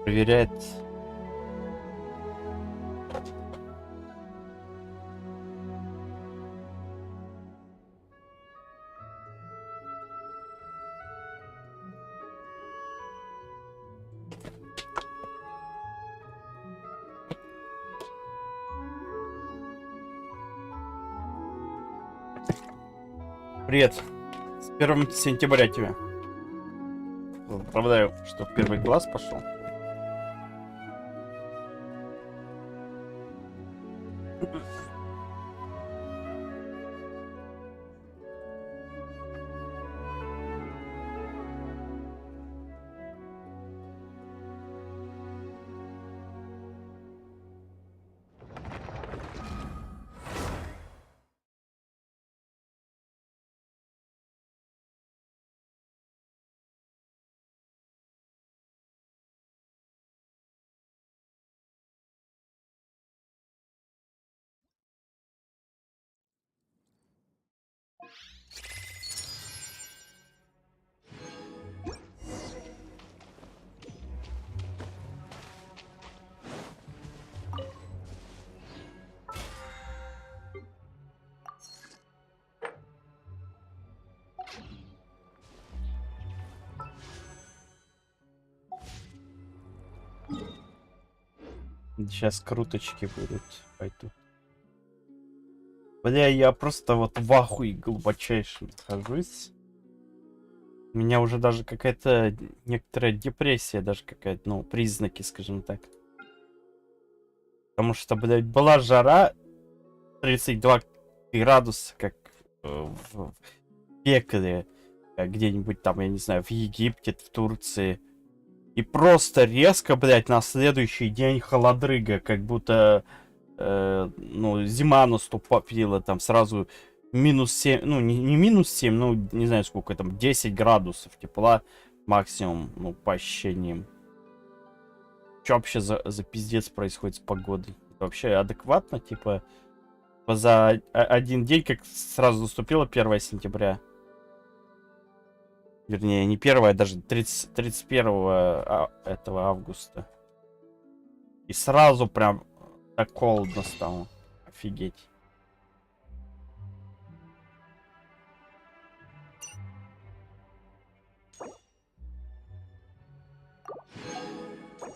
Проверяет. Привет. С 1 сентября тебя. Поздравляю, что в первый класс пошел. Сейчас круточки будут. Пойду. Бля, я просто вот в ахуе глубочайшем нахожусь. У меня уже даже какая-то некоторая депрессия, даже какая-то, ну, признаки, скажем так. Потому что, блядь, была жара 32 градуса, как в пекле, где-нибудь там, я не знаю, в Египте, в Турции. И просто резко, блядь, на следующий день холодрыга, как будто, ну, зима наступила, там сразу минус 7, ну, не минус 7, ну, не знаю сколько там, 10 градусов тепла максимум, ну, по ощущениям. Что вообще за пиздец происходит с погодой? Это вообще адекватно, типа, за один день, как сразу наступило 1 сентября. Вернее, не 1, а даже 31 этого августа. И сразу прям так холодно стало. Офигеть.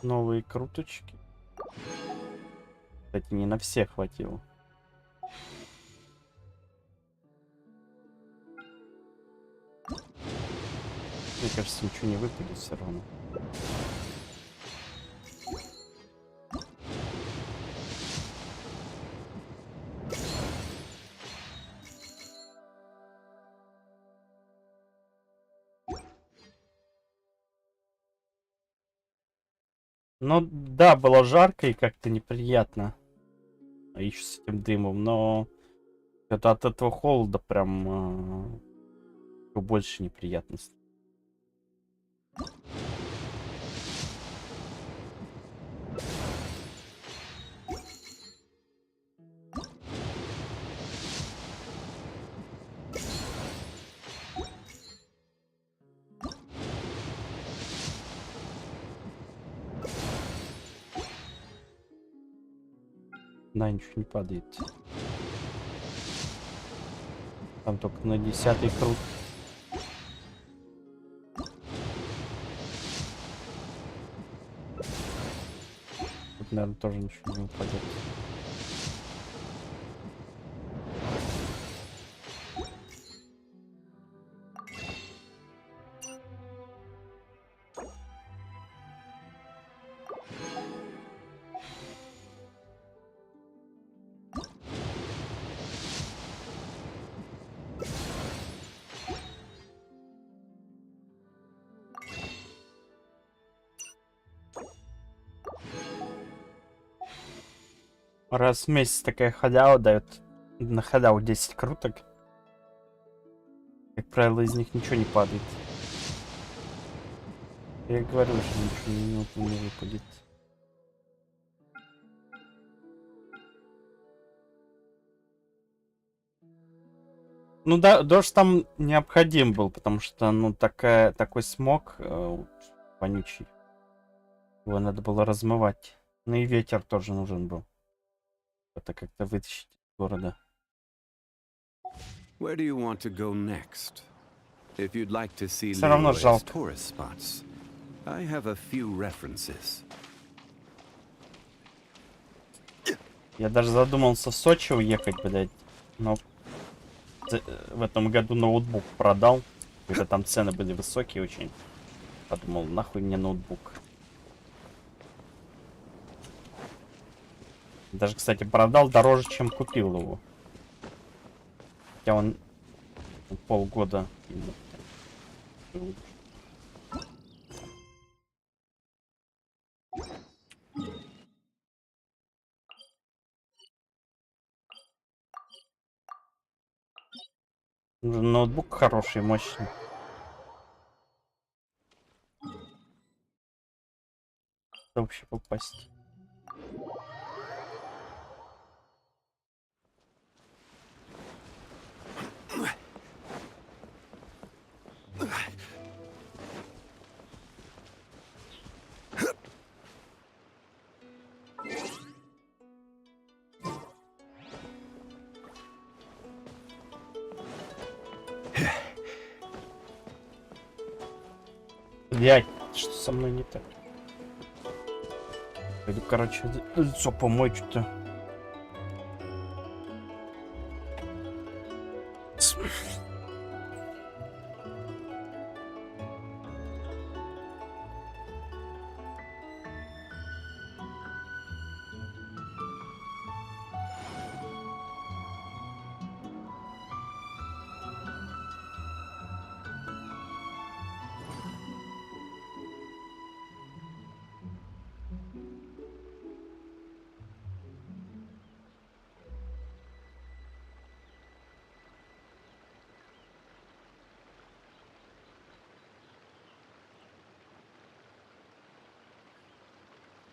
Новые круточки. Кстати, не на всех хватило. Мне кажется, ничего не выпадет все равно. Ну да, было жарко и как-то неприятно. Еще с этим дымом, но это от этого холода прям больше неприятностей. Да, ничего не падает. Там только на 10-й крут. Тут, наверное, тоже ничего не упадет. Раз в месяц такая халява дает. На халяву 10 круток. Как правило, из них ничего не падает. Я говорю, что ничего не выпадет. Ну да, дождь там необходим был, потому что, ну, такой смог вонючий. Его надо было размывать. Ну и ветер тоже нужен был. Это как-то вытащить из города. Where do you want to go next? If you'd like to see Все равно Liyue's жалко. tourist spots, I have a few references. Я даже задумался в Сочи уехать, блядь. Но в этом году ноутбук продал. Когда там цены были высокие очень. Подумал, нахуй мне ноутбук. Даже, кстати, продал дороже, чем купил его. Хотя он полгода. Нужен ноутбук хороший, мощный. Чтобы вообще попасть. Блять, что со мной не так? Пойду, короче, лицо помой что-то.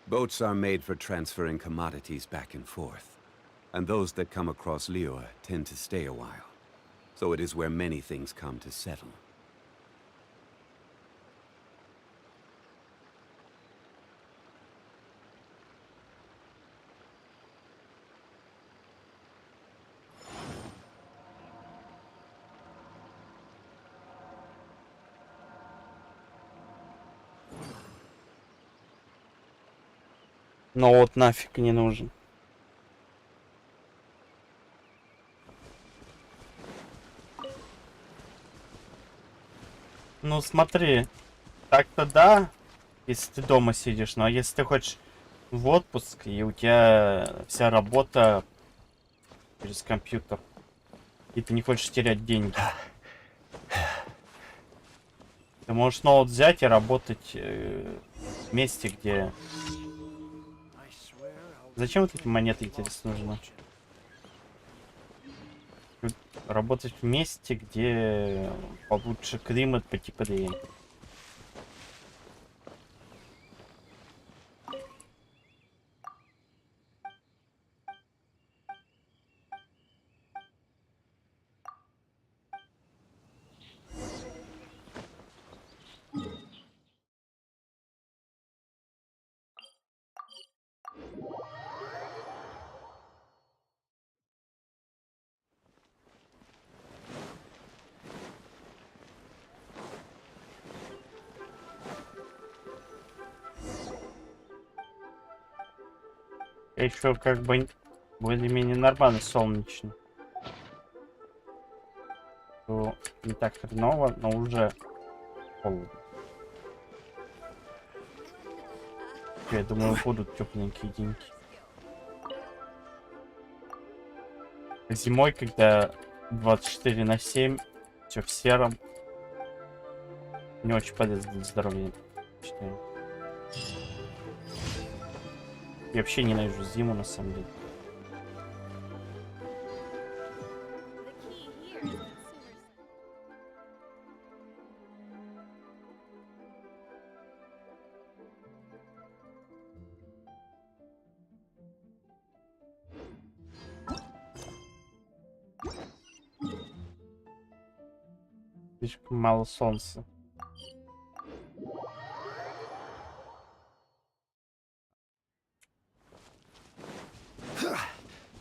Boats are made for transferring commodities back and forth, and those that come across Liyue tend to stay a while. So it is where many things come to settle. Но вот нафиг не нужен. Ну смотри, так-то да, если ты дома сидишь, но если ты хочешь в отпуск, и у тебя вся работа через компьютер, и ты не хочешь терять деньги, ты можешь ноут взять и работать в месте, где... Зачем вот эти монеты, интересно, нужны? Работать в месте, где получше климат, потеплее. Еще как бы более-менее нормально солнечно. То не так хреново, но уже холодно. Я думаю, будут тепленькие деньги. Зимой, когда 24/7, все в сером, не очень полезно для здоровья, считаю. Я вообще ненавижу зиму, на самом деле. Слишком мало солнца.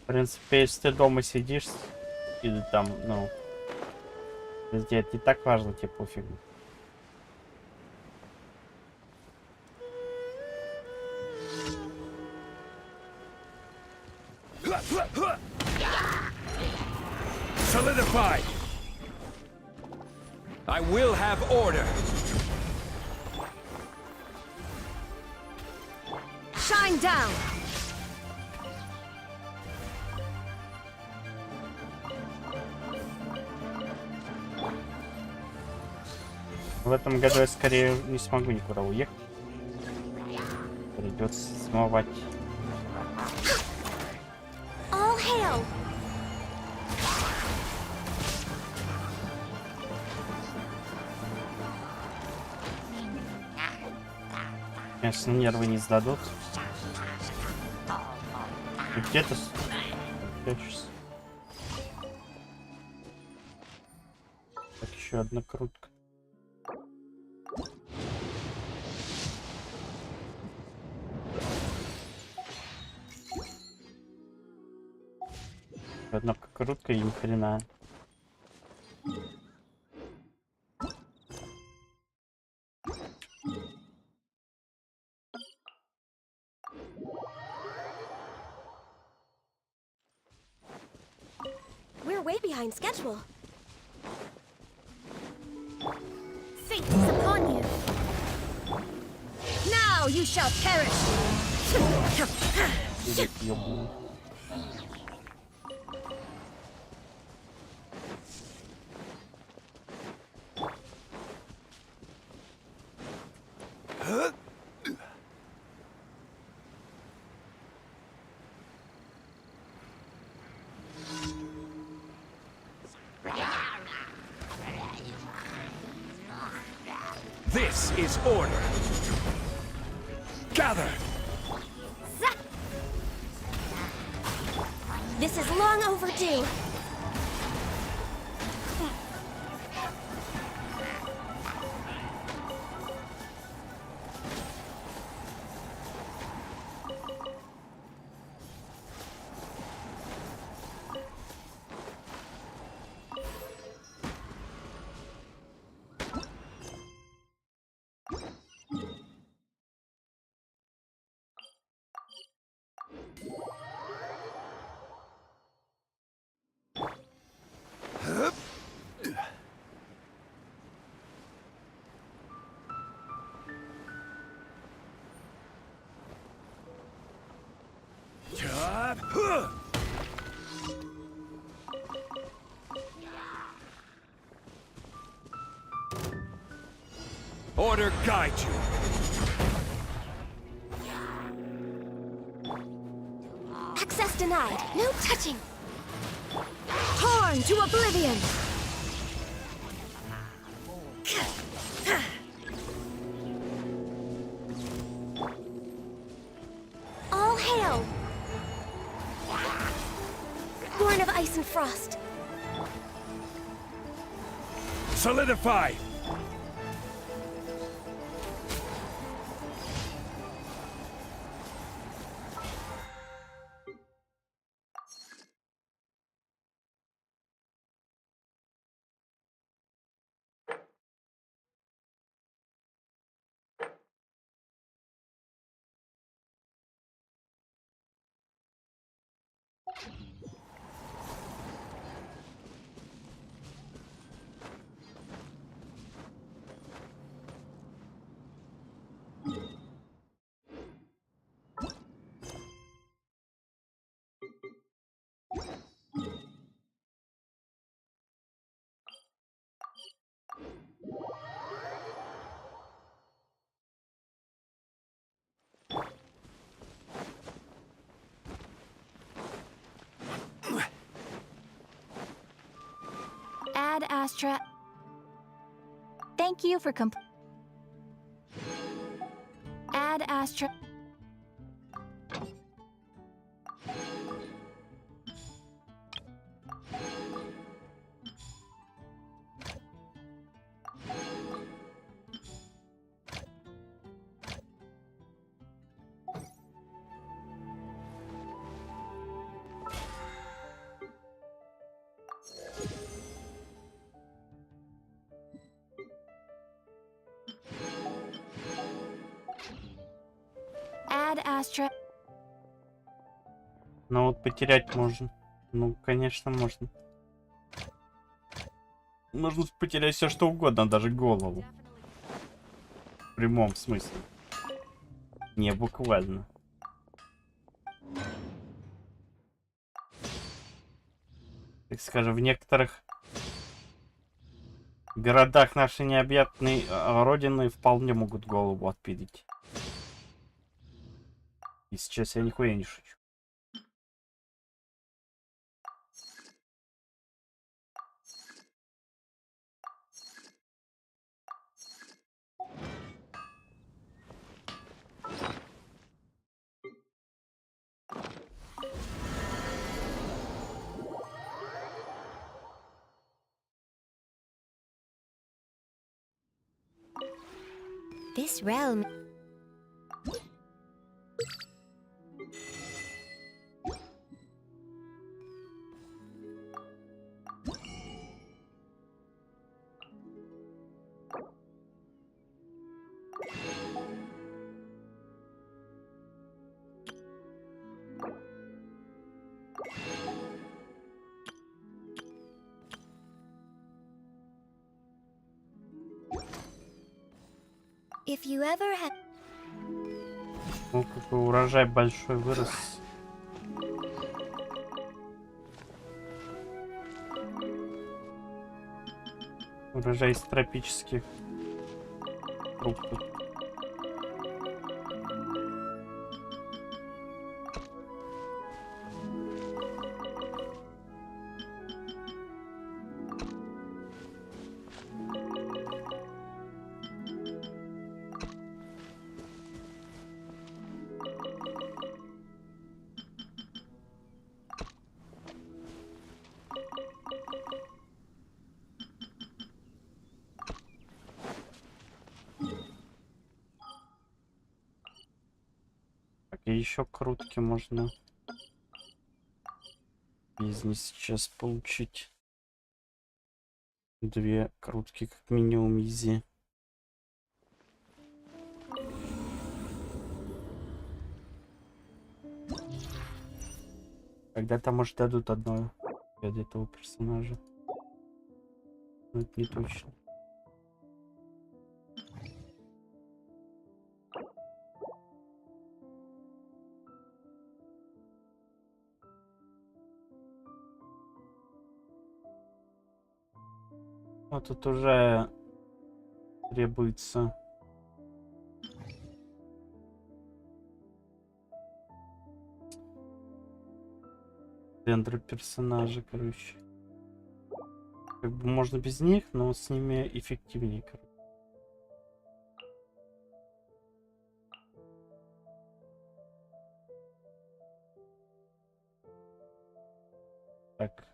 В принципе, если ты дома сидишь, или там, ну, везде это не так важно, тебе пофигу. Solidify. I will have order. Shine down. В этом году я скорее не смогу никуда уехать. Придется смывать. All hail. Конечно, нервы не сдадут. И где-то прячешься. Так, еще одна крутка. Одна крутка и ни хрена. We're way behind schedule. Fate is upon you. Now you shall perish. Ёбаный. This is order. Gather. This is long overdue. Order guide you. Access denied. No touching. Torn to oblivion. All hail. Born of ice and frost. Solidify. Add Astra. Thank you for Add Astra. ashtray. Ну вот потерять можно. Ну, конечно, можно. Можно потерять все что угодно, даже голову. В прямом смысле. Не буквально. Так скажем, в некоторых городах нашей необъятной родины вполне могут голову отпилить. И сейчас я нихуя не шучу. This realm. If you ever had. Ну, какой урожай большой вырос. Урожай из тропических фруктов. И еще крутки можно бизнес сейчас получить. 2 крутки как минимум изи. Когда-то, может, дадут одно для этого персонажа. Но это не точно. А тут уже требуется центры персонажа, короче. Как бы можно без них, но с ними эффективнее, короче. Так.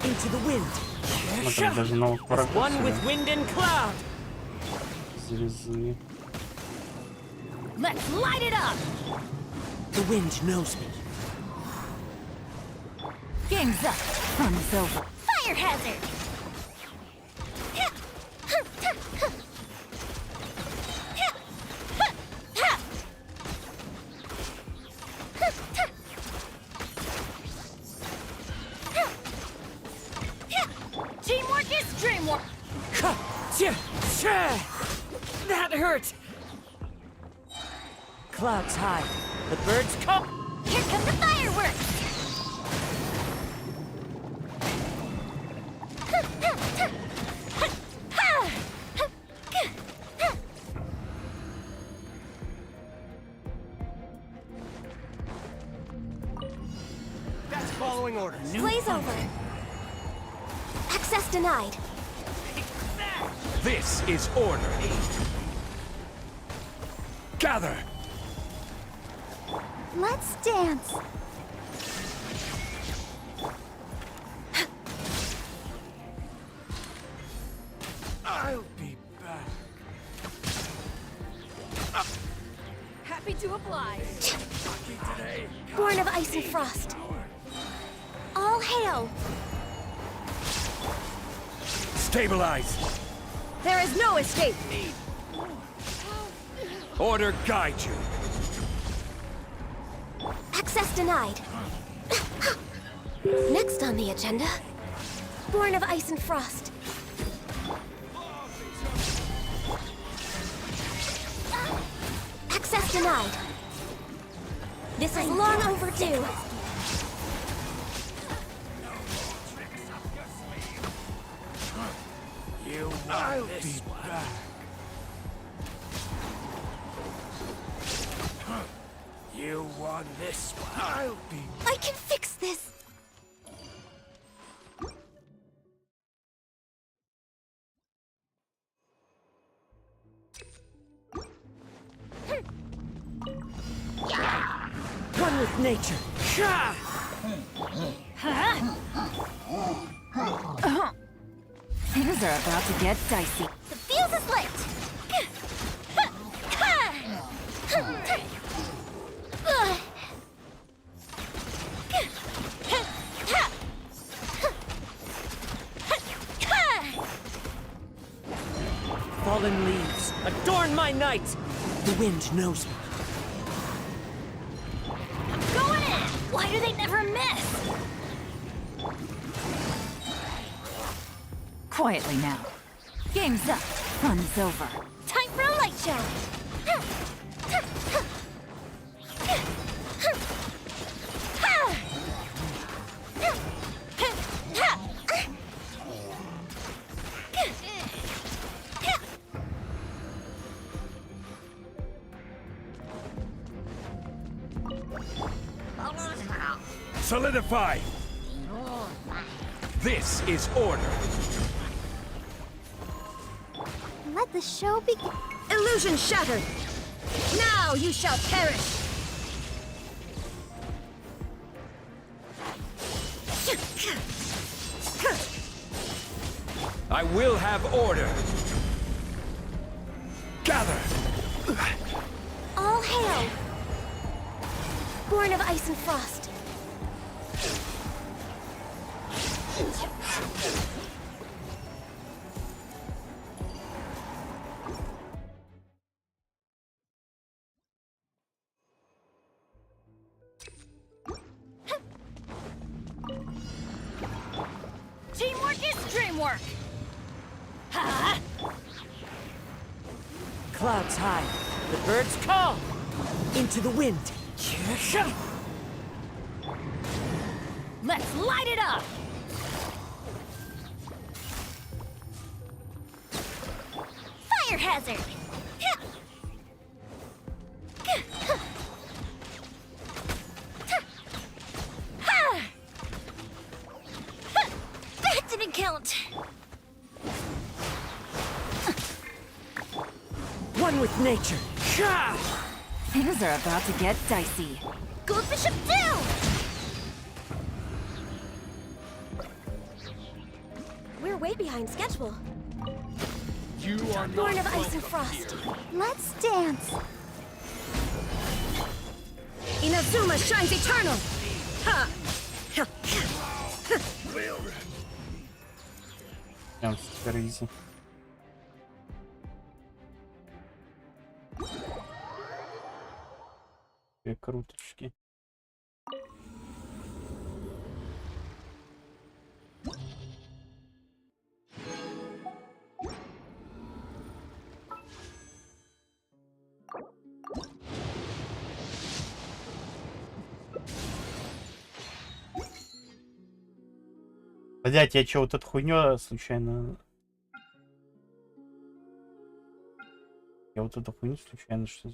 Into the wind. Смотри, даже новых As врагов one with себе wind and cloud. завезли. Let's light it up. The wind knows me. Game's up. Fun is over. Fire hazard. Teamwork is dreamwork. That hurt! Clouds high. The birds come. Here come the fireworks! That's following orders. Blaze over. Access denied. This is order. Gather. Let's dance. I'll be back. Happy to oblige. Lucky today. Born of ice and frost. All hail. Stabilize. There is no escape. Order guide you. Access denied. Next on the agenda, born of ice and frost. Access denied. This is long overdue. I'll be back. You want this one? I'll be. I can fix this. One with nature. Things are about to get dicey. The fuse is lit. Fallen leaves. Adorn my night. The wind knows me. Going in. Why do they never miss? Quietly now. Game's up. Fun's over. Time for a light show. Solidify. This is order. Let the show begin. Illusion shattered! Now you shall perish! I will have order. Gather. All hail. Born of ice and frost. Teamwork is dreamwork. Ha! Clouds high. The birds call. Into the wind. Let's light it up. Fire hazard. That didn't count. One with nature. Things are about to get dicey. Go bishop down. We're way behind schedule. You are Born of ice and frost. Let's dance. Inazuma shines eternal! Ha! Прям супер изи. Две круточки. Блять, я че, вот эту хуйню случайно... Я вот эту хуйню случайно что...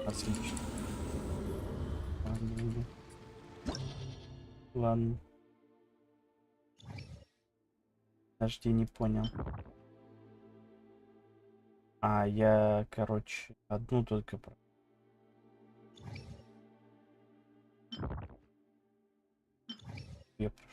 Отлично. Ладно. Подожди, не понял. А, я, короче, одну только... Я прошу.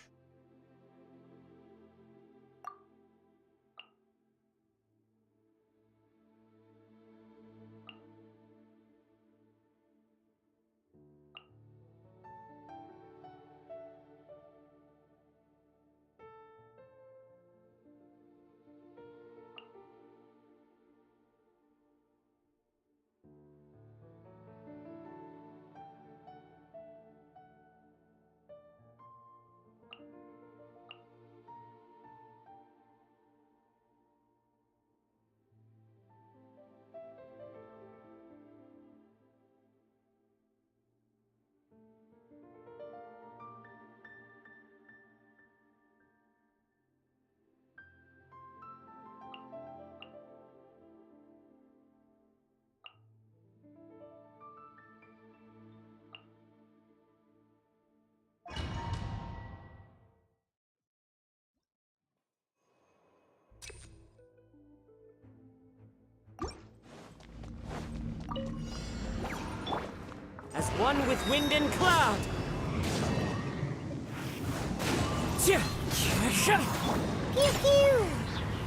As one with wind and cloud. Pew pew!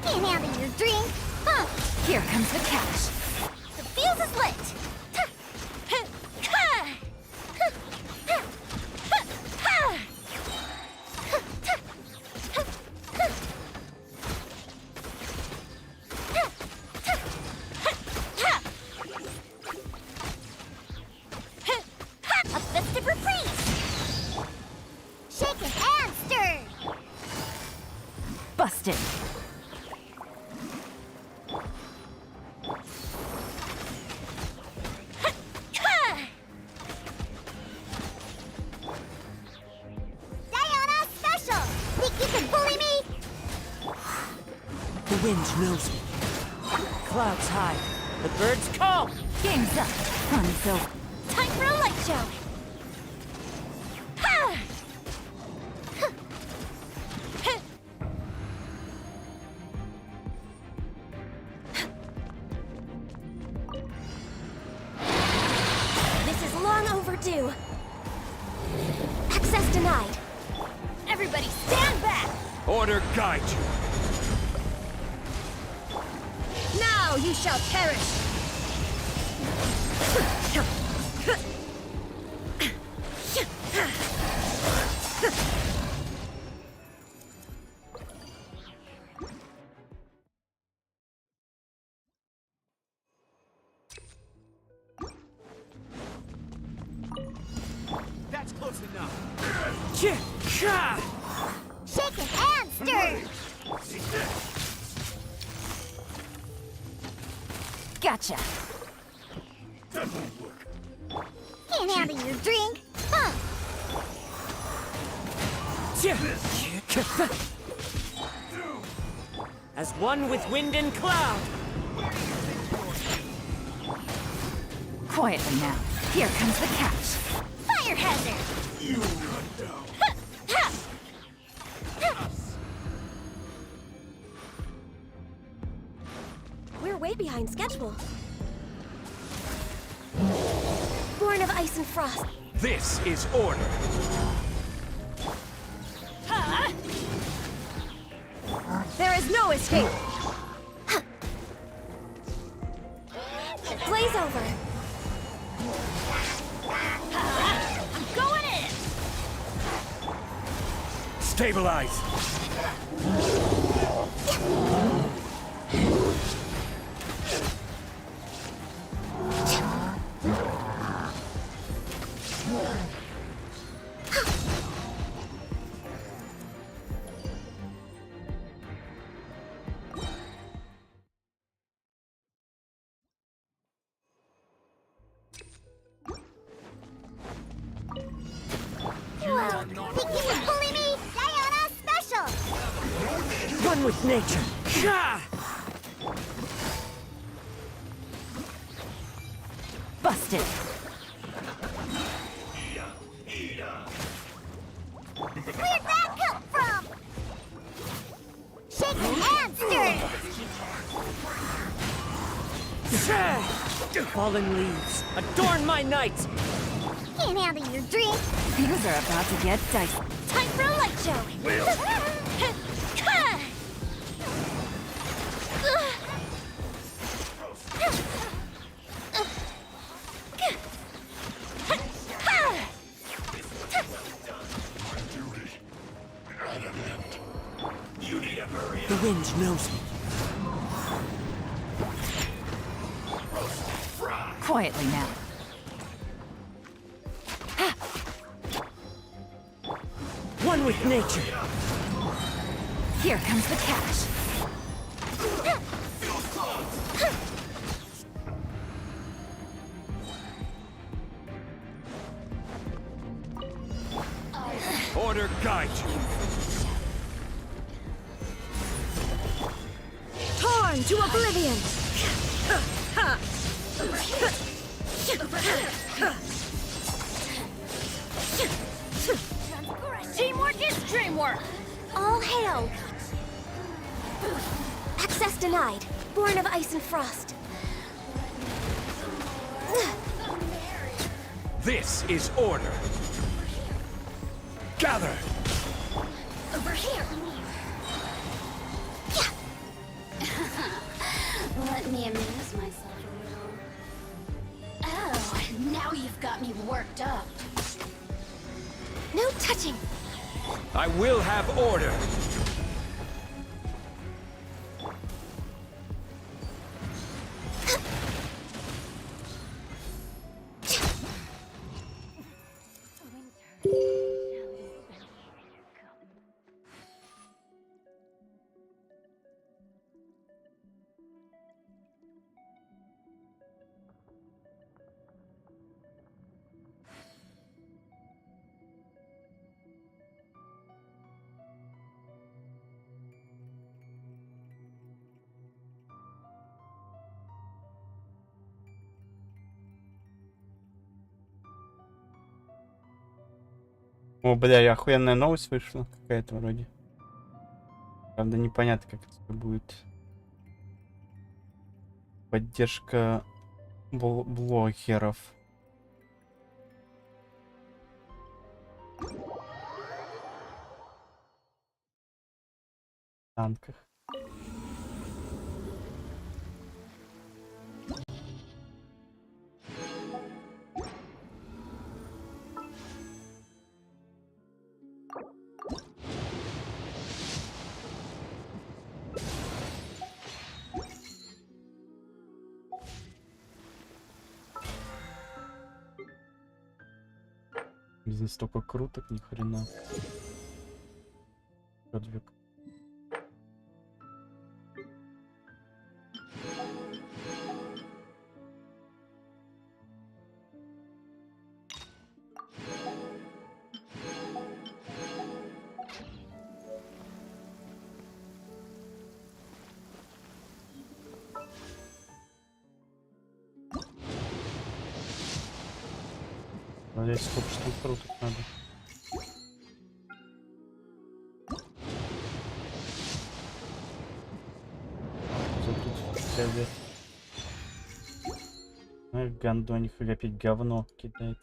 Can't handle your drink. Huh? Here comes the catch. The fuse is lit. A festive reprise. Shaken and stirred. Busted. Diana special. Think you can bully me? The wind knows me. Clouds high. The birds call. Game's up. Fun's over. Time for a light show. Ha! This is long overdue. Access denied. Everybody stand back! Order guide you. Now you shall perish! That's close enough. Shaken and stirred! Gotcha. Can't handle your drink? Huh? As one with wind and cloud. Quietly now. Here comes the catch. Fire hazard! We're way behind schedule. Born of ice and frost. This is order. There is no escape. Blaze over. I'm going in. Stabilize. Think you can bully me? Diana special! Run with nature. Gah! Busted. Where'd that come from? Shake and stir! Fallen leaves, adorn my night! Can't handle your drink. Things are about to get dicey. Time for a light show. The wind knows me. Quietly now. One with nature. Here comes the catch. Order guide you. Torn to oblivion. Teamwork is dreamwork. All hail. Access denied. Born of ice and frost. This is order. Gather. Over here. Let me amuse myself a little. Oh, now you've got me worked up. No touching. I will have order. О, бля, и охуенная новость вышла какая-то вроде. Правда, непонятно, как это будет. Поддержка блогеров. В танках. Бизнес столько круток, ни хрена. Подвиг. Здесь сколько штук круток надо. Сервер. Эх, гандоних опять говно кидает.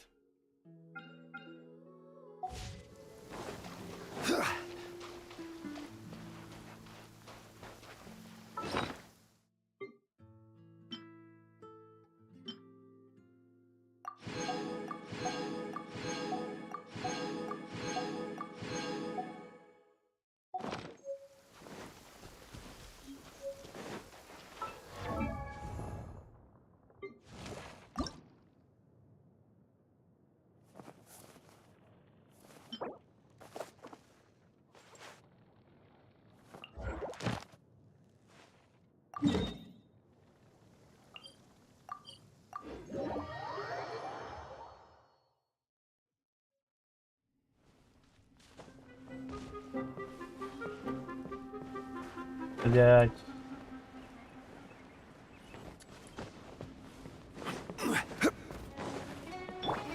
Блять.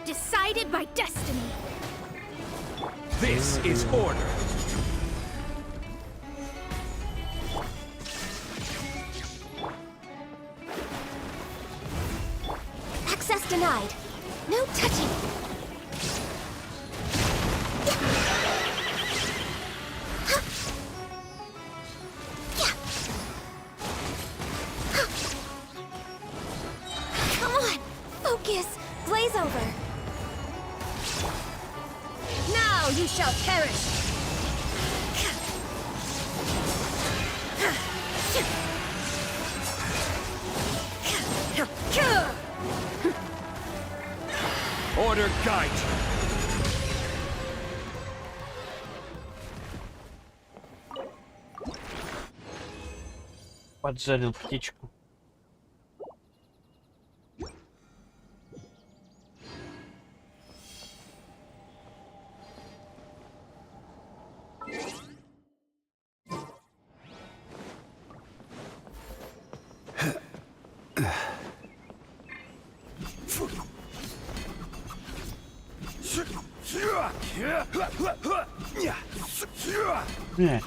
Decided by destiny. This is order. Access denied. No touching. Come on, focus. Blaze over. Now you shall perish. Order guide. Поджарил птичку. Не.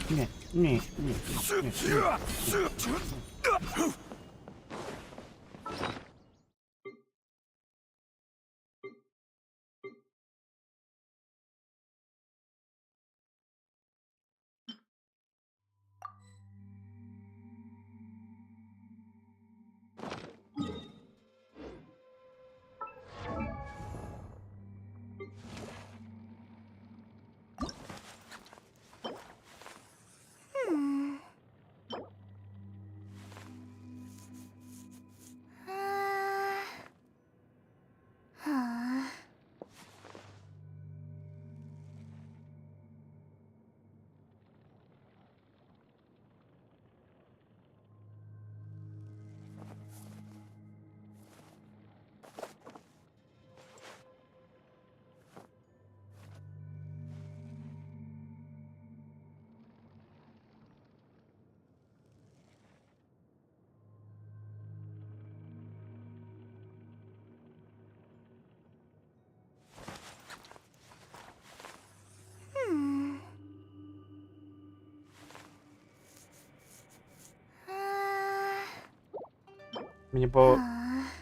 Мне бы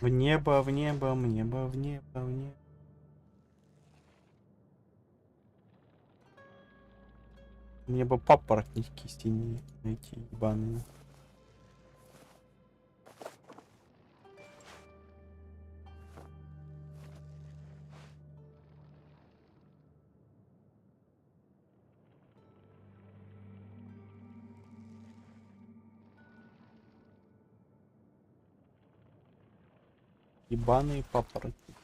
в небо, в небо, мне бы в небо, в небо. Мне бы папоротник кисти не найти, ебаные. Ебаные папоротники.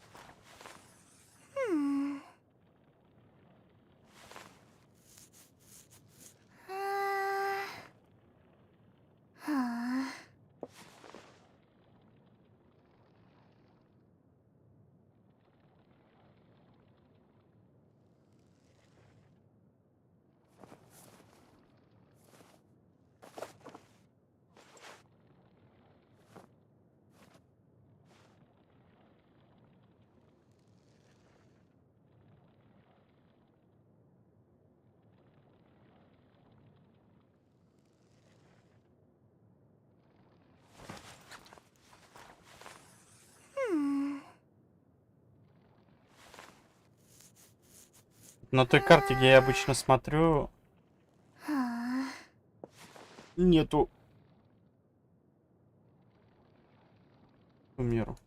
На той карте, где я обычно смотрю, нету Сумеру.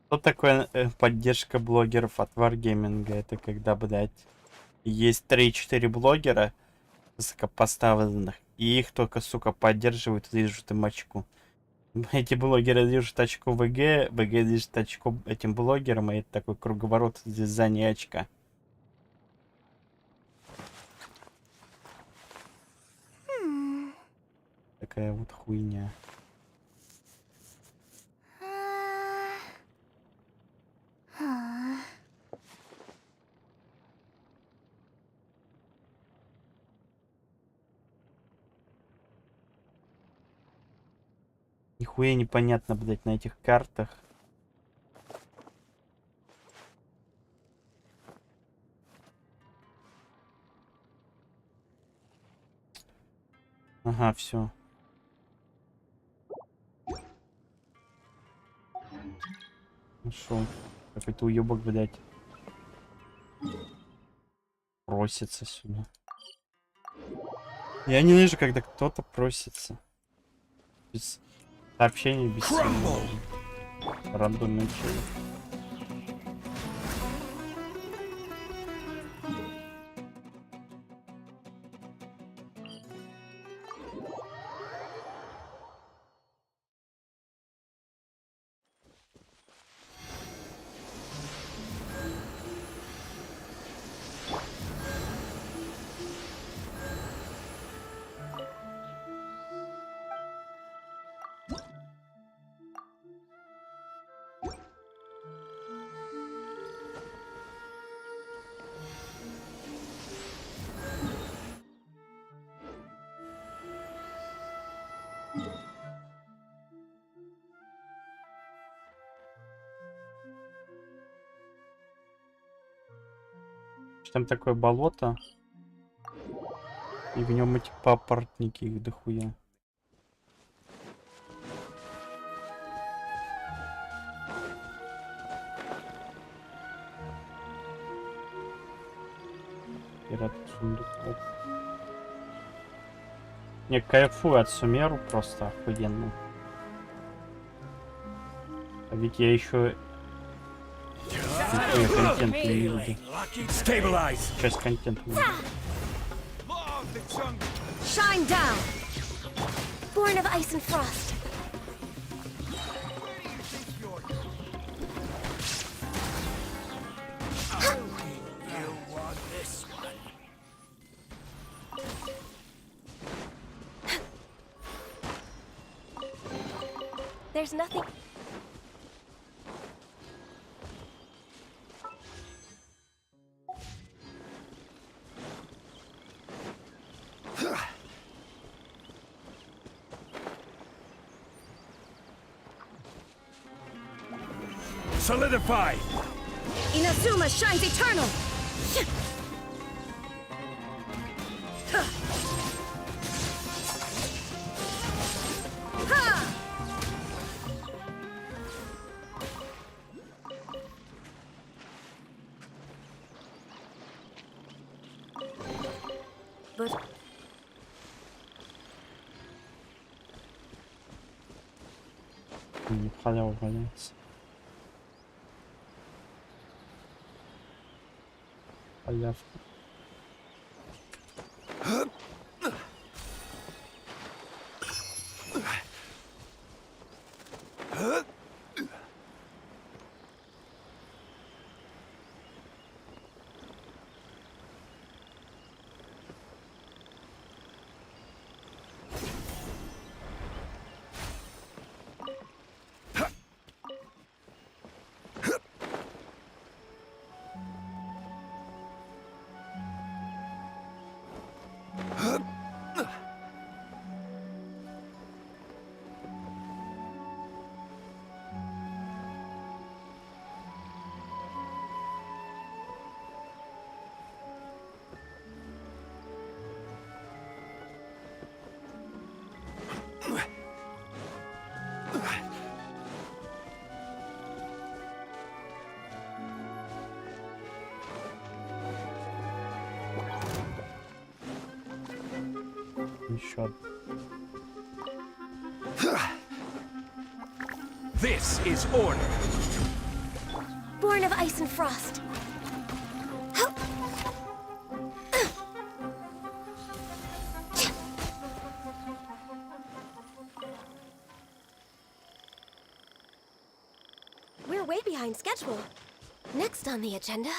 Что такое поддержка блогеров от Wargaming? Это когда, блядь, есть 3-4 блогера высокопоставленных, и их только, сука, поддерживают и движут им очку. Эти блогеры движут очко ВГ, ВГ движет очко этим блогерам, и это такой круговорот движения очка. Такая вот хуйня. Нихуя непонятно, блять, на этих картах. Ага, все. Нашел. Какой-то уебок, блять. Просится сюда. Я ненавижу, когда кто-то просится. Без сообщений, без рандомный человек. Там такое болото, и в нем эти папоротники, их дохуя. Пират сундуков. Не, кайфую от Сумеру, просто охуенно. А ведь я еще контент не видел. Часть контента. Shine down! Born of ice and frost. You want this one? There's nothing. Solidify! Inazuma shines eternal! But Халяву валяется. Халявка. Еще одна. This is order. born of ice and frost. We're way behind schedule. Next on the agenda.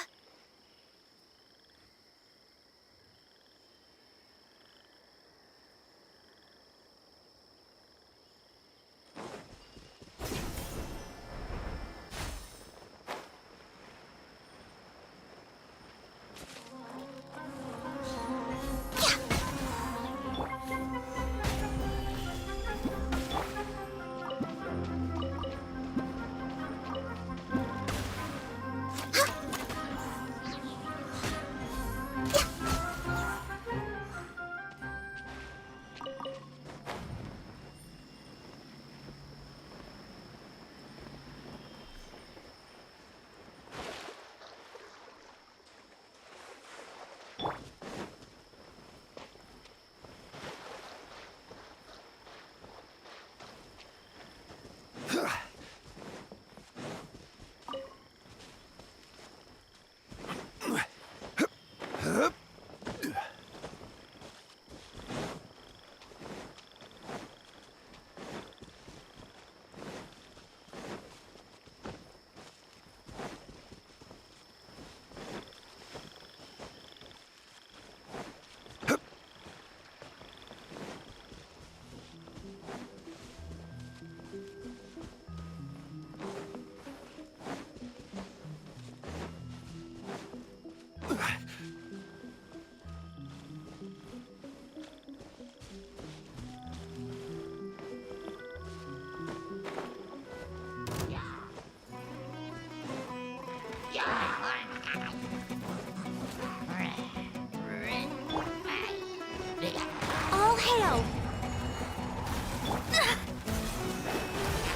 All hail!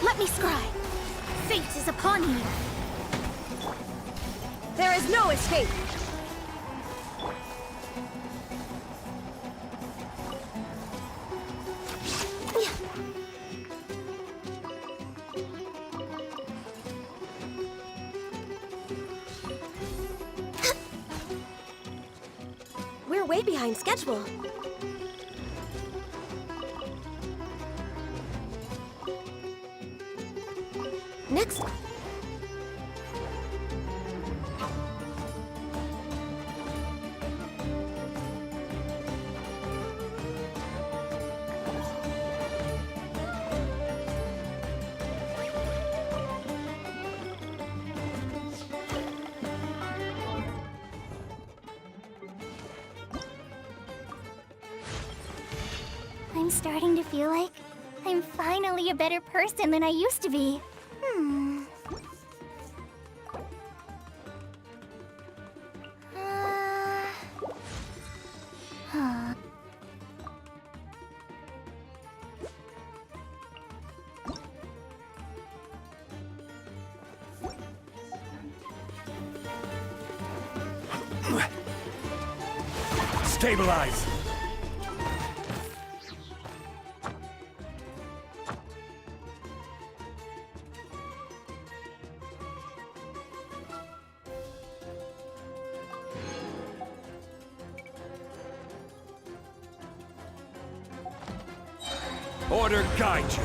Let me scry. Fate is upon you. There is no escape. We're way behind schedule. Next. I'm starting to feel like I'm finally a better person than I used to be. Stabilize! Order guide you.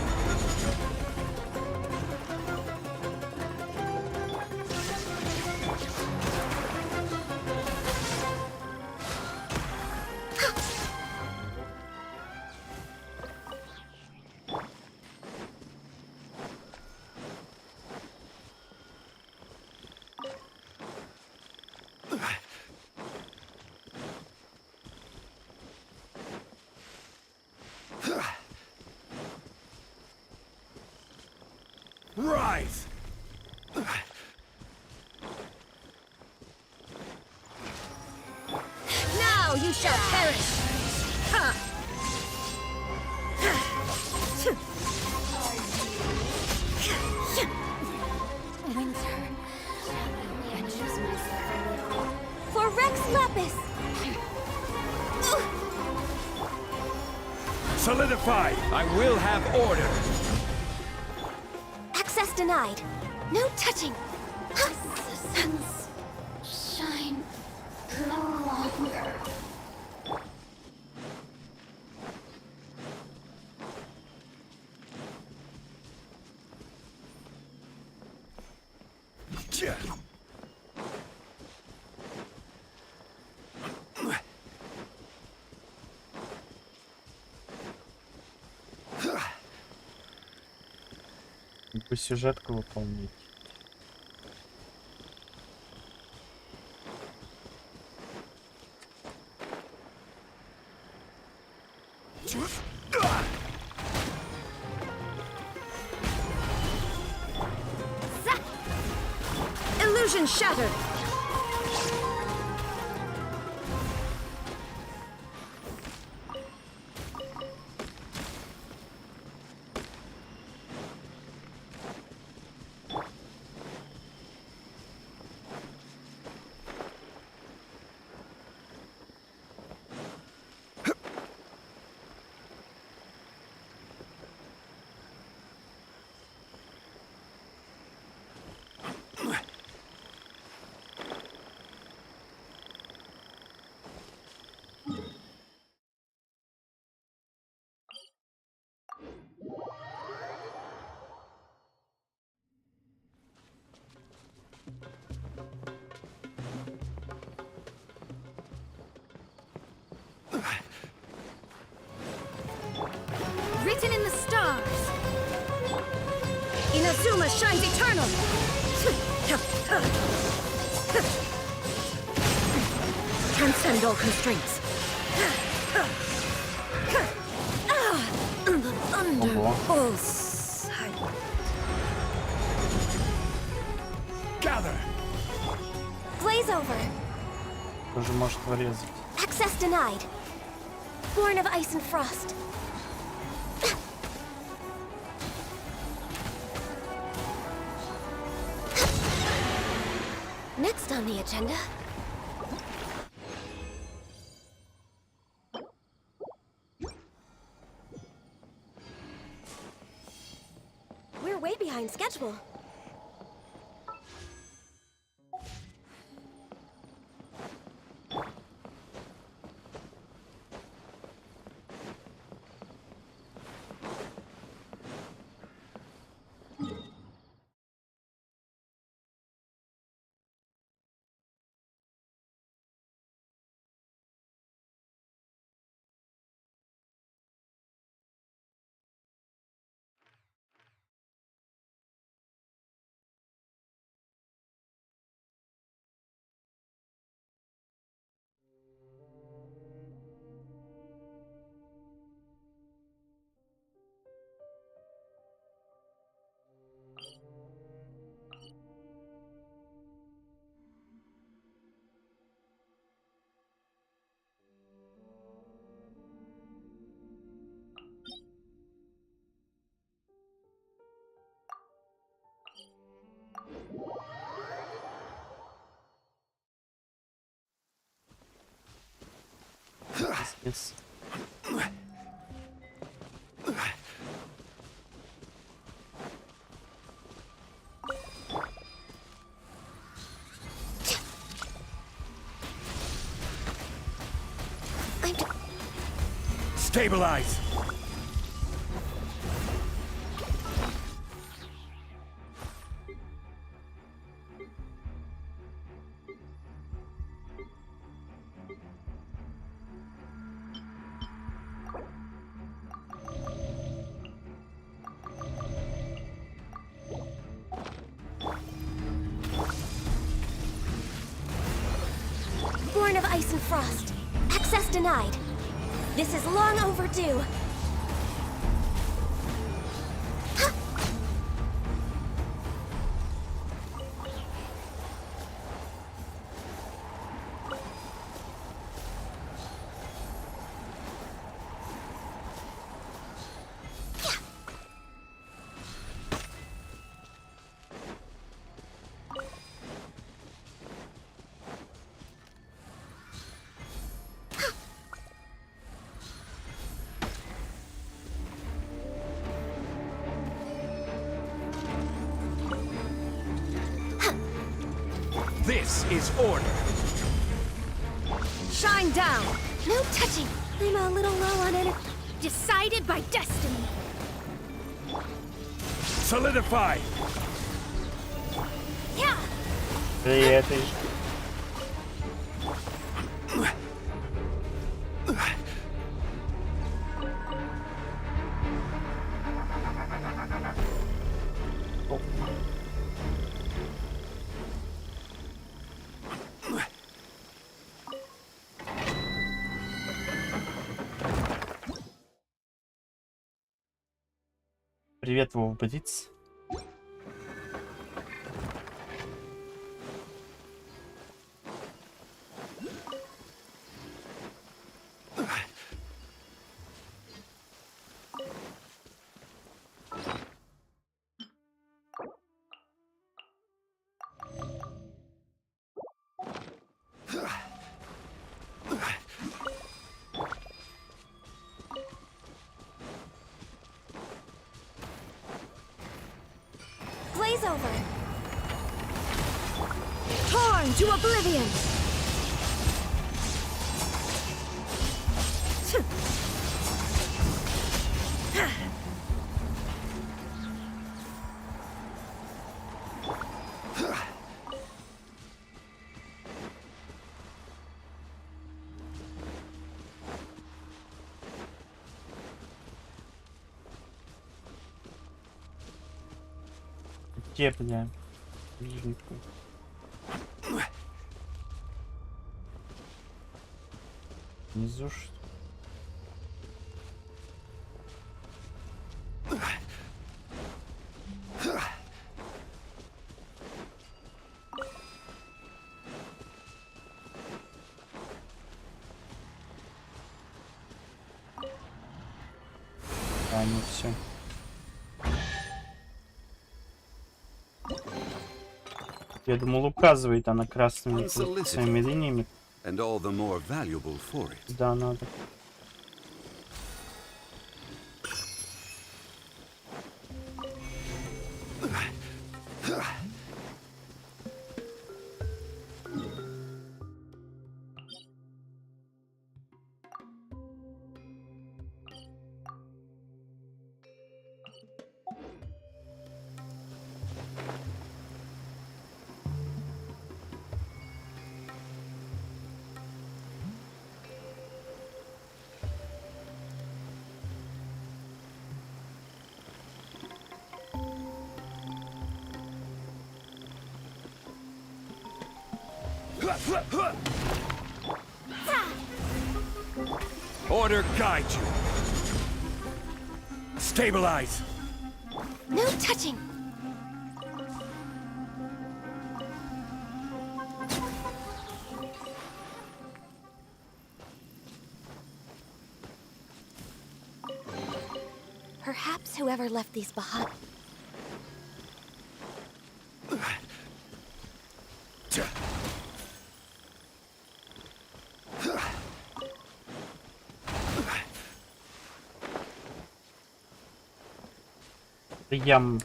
Rise! Now you shall perish! Ha! Winter. I choose myself. For Rex Lapis! Solidify! I will have order! Access denied. No touching. suns shine no longer. По сюжетку выполнить. Illusion shattered. Written in the stars. Inazuma shines eternal. Transcend all constraints. The thunder falls silent. Gather. Blaze over. Тоже может врезать. Access denied. Born of ice and frost. Next on the agenda. We're way behind schedule. Yes. Stabilize. Born of ice and frost. Access denied. This is long overdue. This is order. Shine down! No touching! I'm a little low on energy. Decided by destiny. Solidify! Yeah! Привет. Привет, введите. Blaze over! Torn to oblivion! Где, бля? Жидко. Внизу что? А, ну все. Я думал, указывает она красными своими линиями. And all the more valuable for it. Да, надо. Order guide you. Stabilize. No touching! Perhaps whoever left these behind. Ям.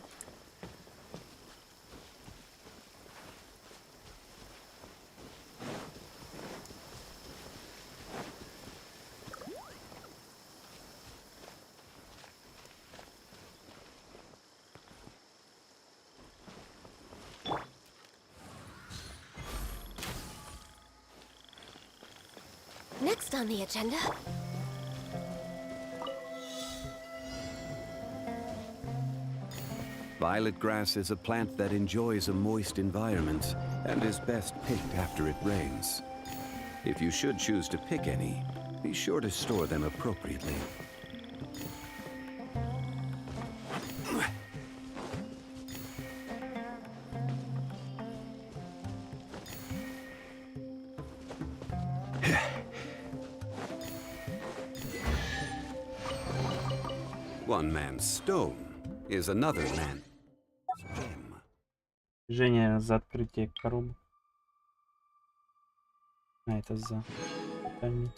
Next on the agenda. Violet grass is a plant that enjoys a moist environment and is best picked after it rains. If you should choose to pick any, be sure to store them appropriately. One man's stone is another man's gem. Движение за открытие коробок. А это за. Питание.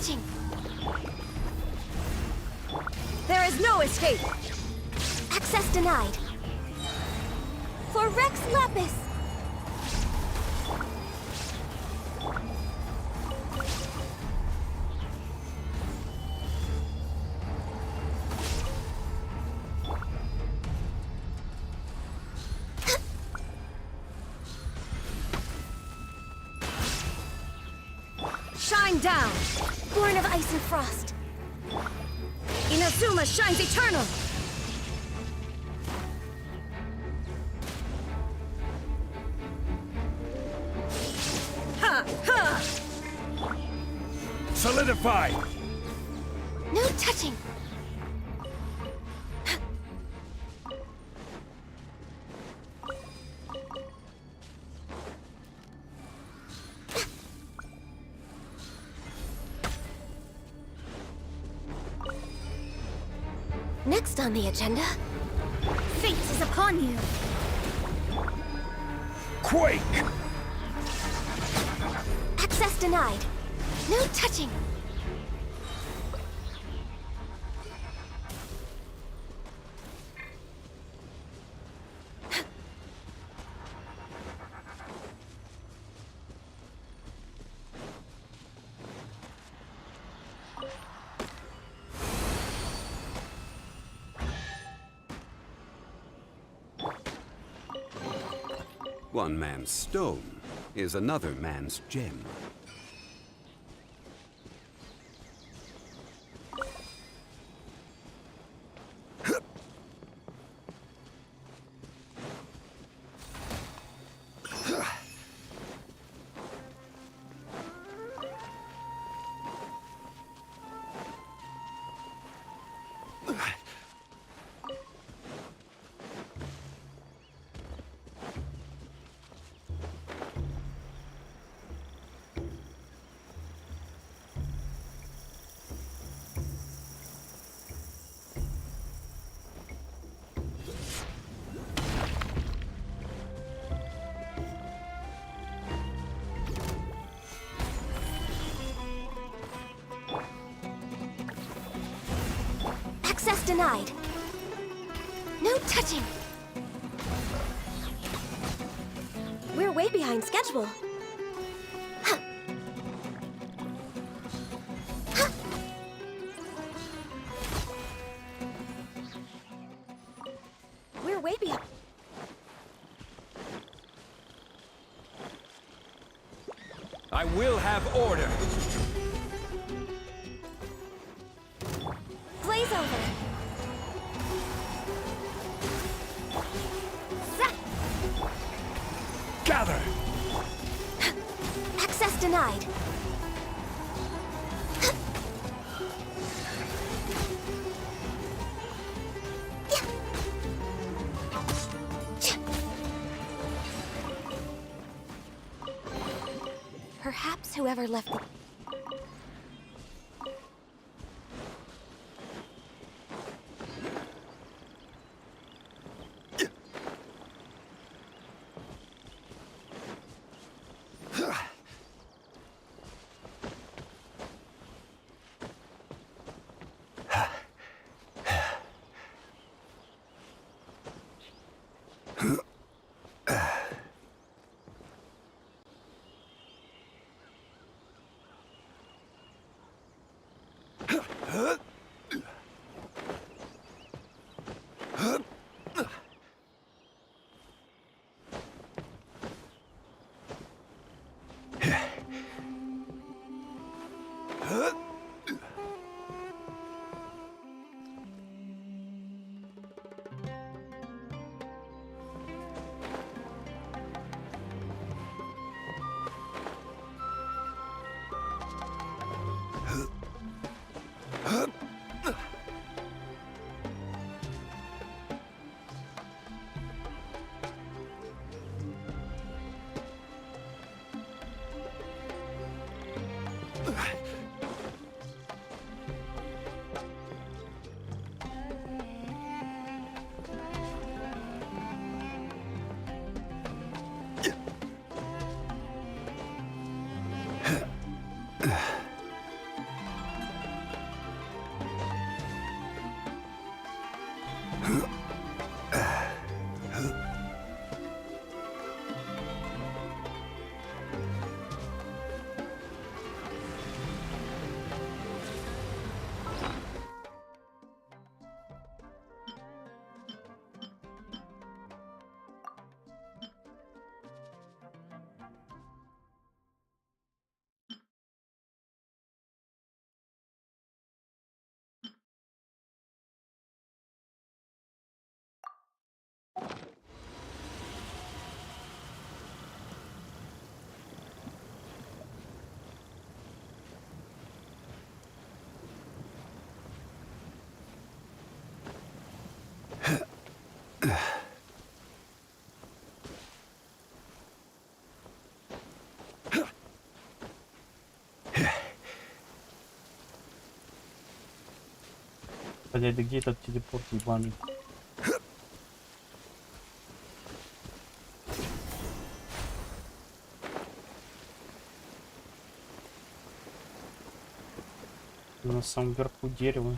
touching. There is no escape. Access denied. For Rex Lapis. Shine down. Born of ice and frost. Inazuma shines eternal. Ha ha. Solidify! No touching. Next on the agenda, fate is upon you. Quake! Access denied. No touching. One man's stone is another man's gem. Access denied. No touching. We're way behind schedule. Huh. Huh. We're way behind. I will have order! Blaze over. Zap. Gather! Access denied. Perhaps whoever left the... Блядь, да где этот телепорт ебаный? На самом верху дерева.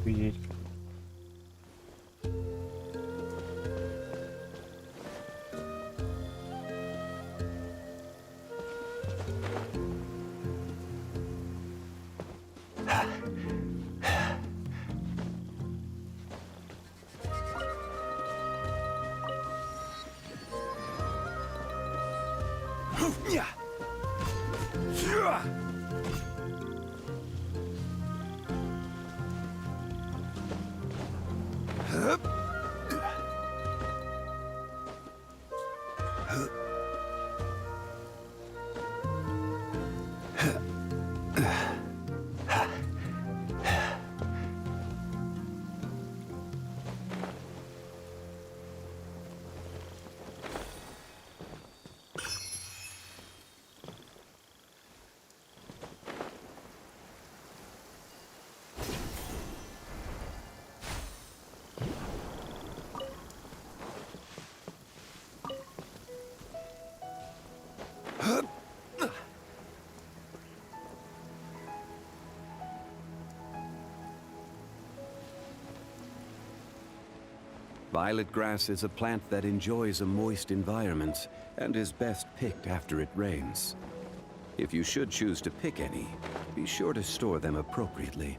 Охуеть. Violet grass is a plant that enjoys a moist environment and is best picked after it rains. If you should choose to pick any, be sure to store them appropriately.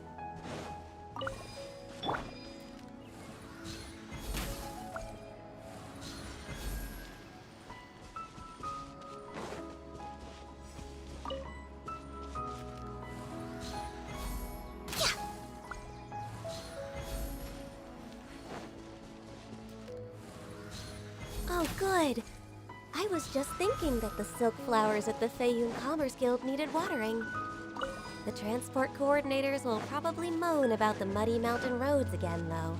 Oh, good. I was just thinking that the silk flowers at the Feiyun Commerce Guild needed watering. The transport coordinators will probably moan about the muddy mountain roads again, though.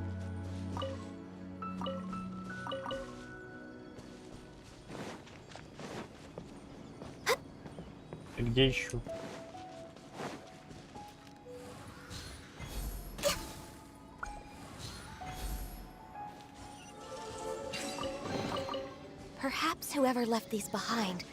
Где еще? Perhaps whoever left these behind.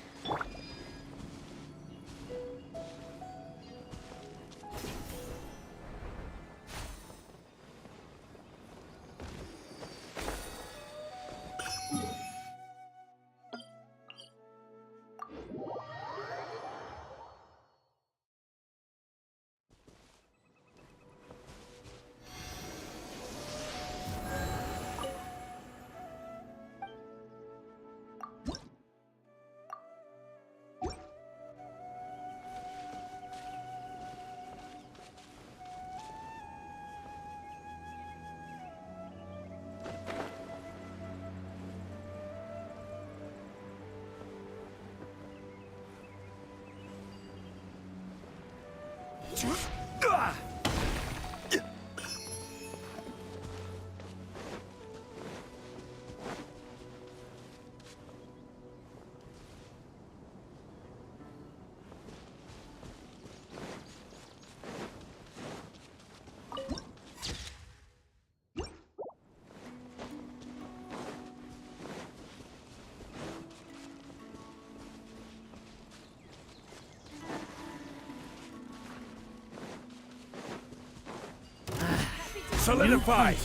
Solidify!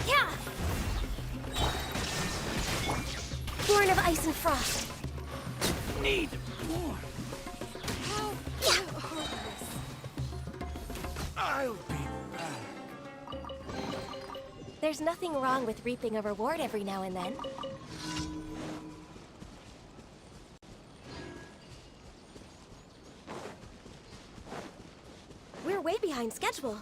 Yeah! Born of ice and frost. Need more. I'll be back. There's nothing wrong with reaping a reward every now and then. We're way behind schedule.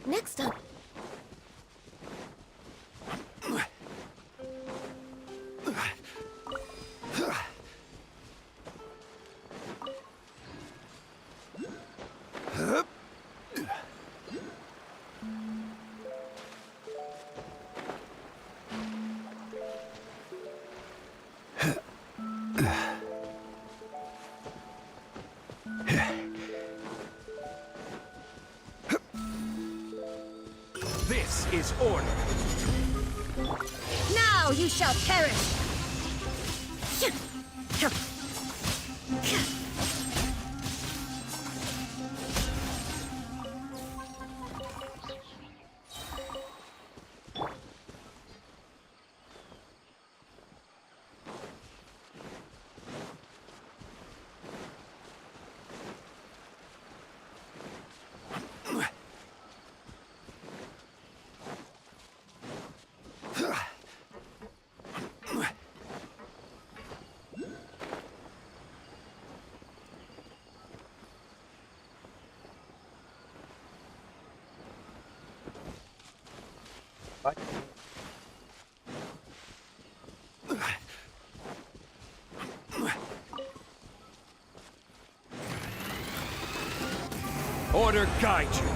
Next up. This is order. Now you shall perish! Order guide you.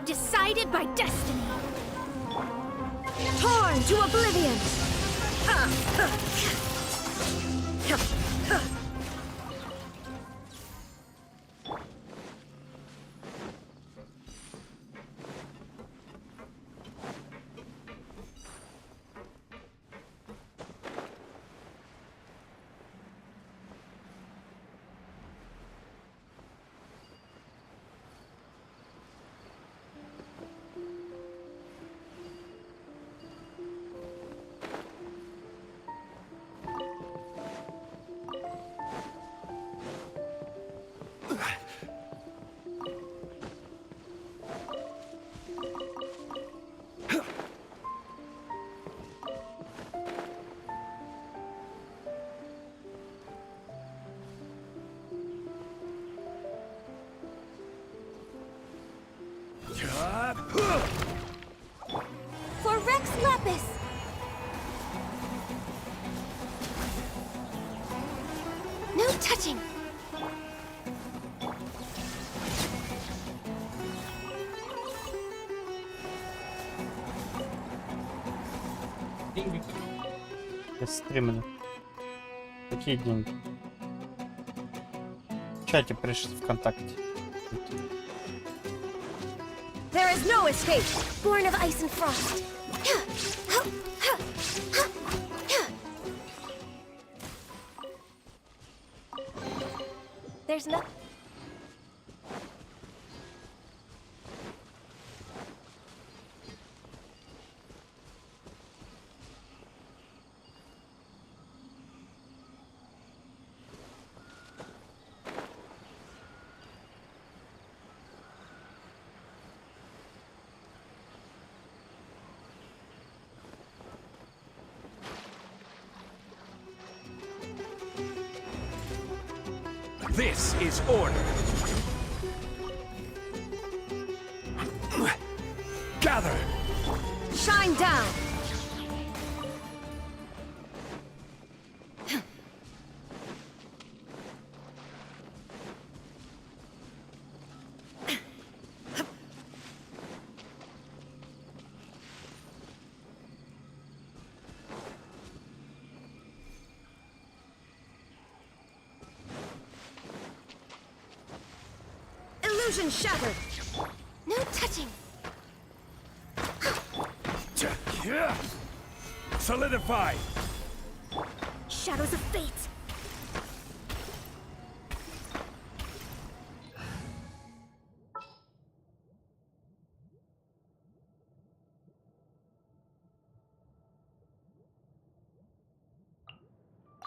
Decided by destiny. Torn to oblivion! For Rex Lapis! No touching! Деньги. Без стрима. Какие деньги? В чате пришли ВКонтакте. There is no escape! Born of ice and frost! There's no... This is order. Gather. Shine down! Illusion shattered. No touching. Solidify. Shadows of fate.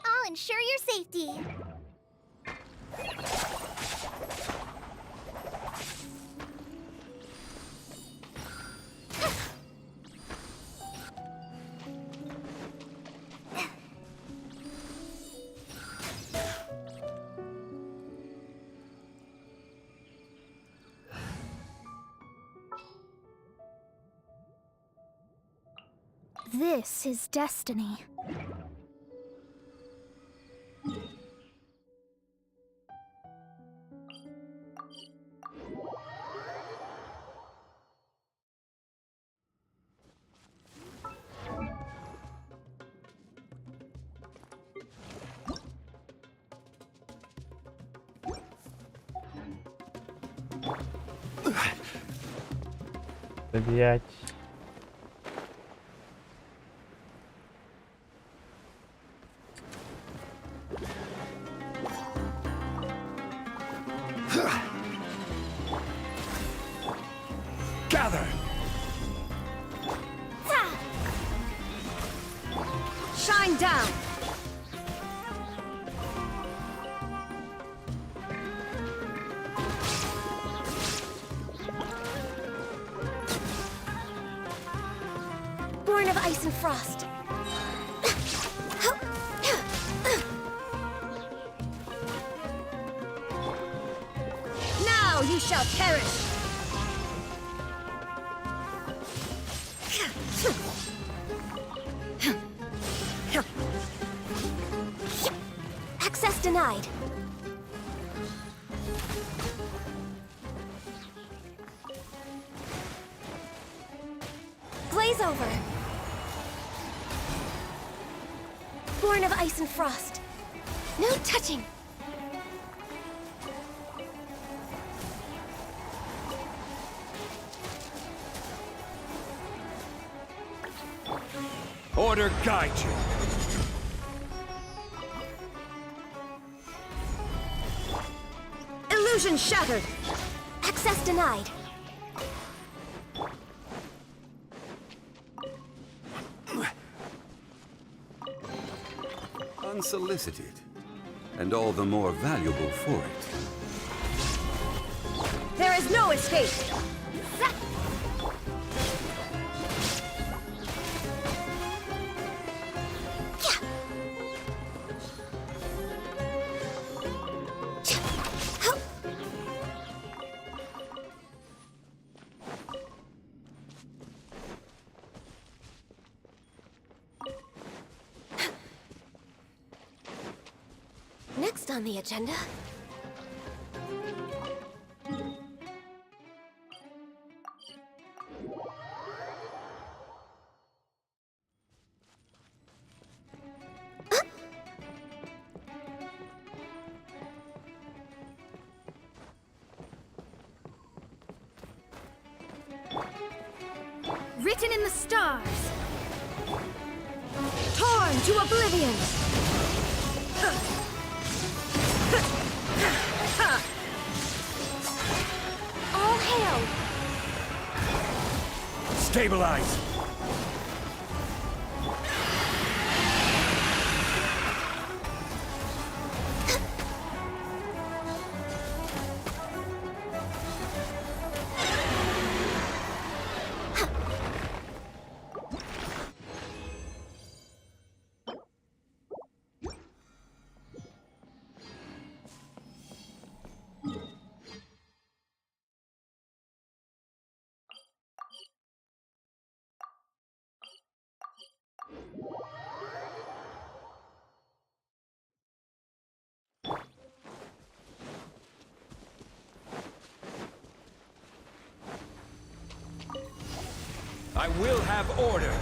I'll ensure your safety. This is destiny. Блять. Gather. Shine down. Born of ice and frost. Now you shall perish. Access denied. Blaze over. Born of ice and frost. No touching. Order guide you. Illusion shattered. Access denied. Unsolicited, and all the more valuable for it. There is no escape. Next on the agenda. Written in the stars. Torn to oblivion. All hail. Stabilize. I will have order.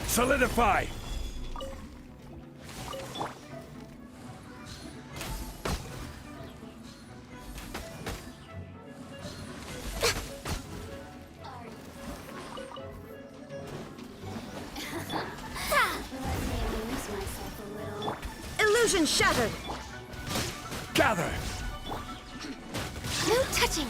Solidify. Illusion shattered! Gather! No touching!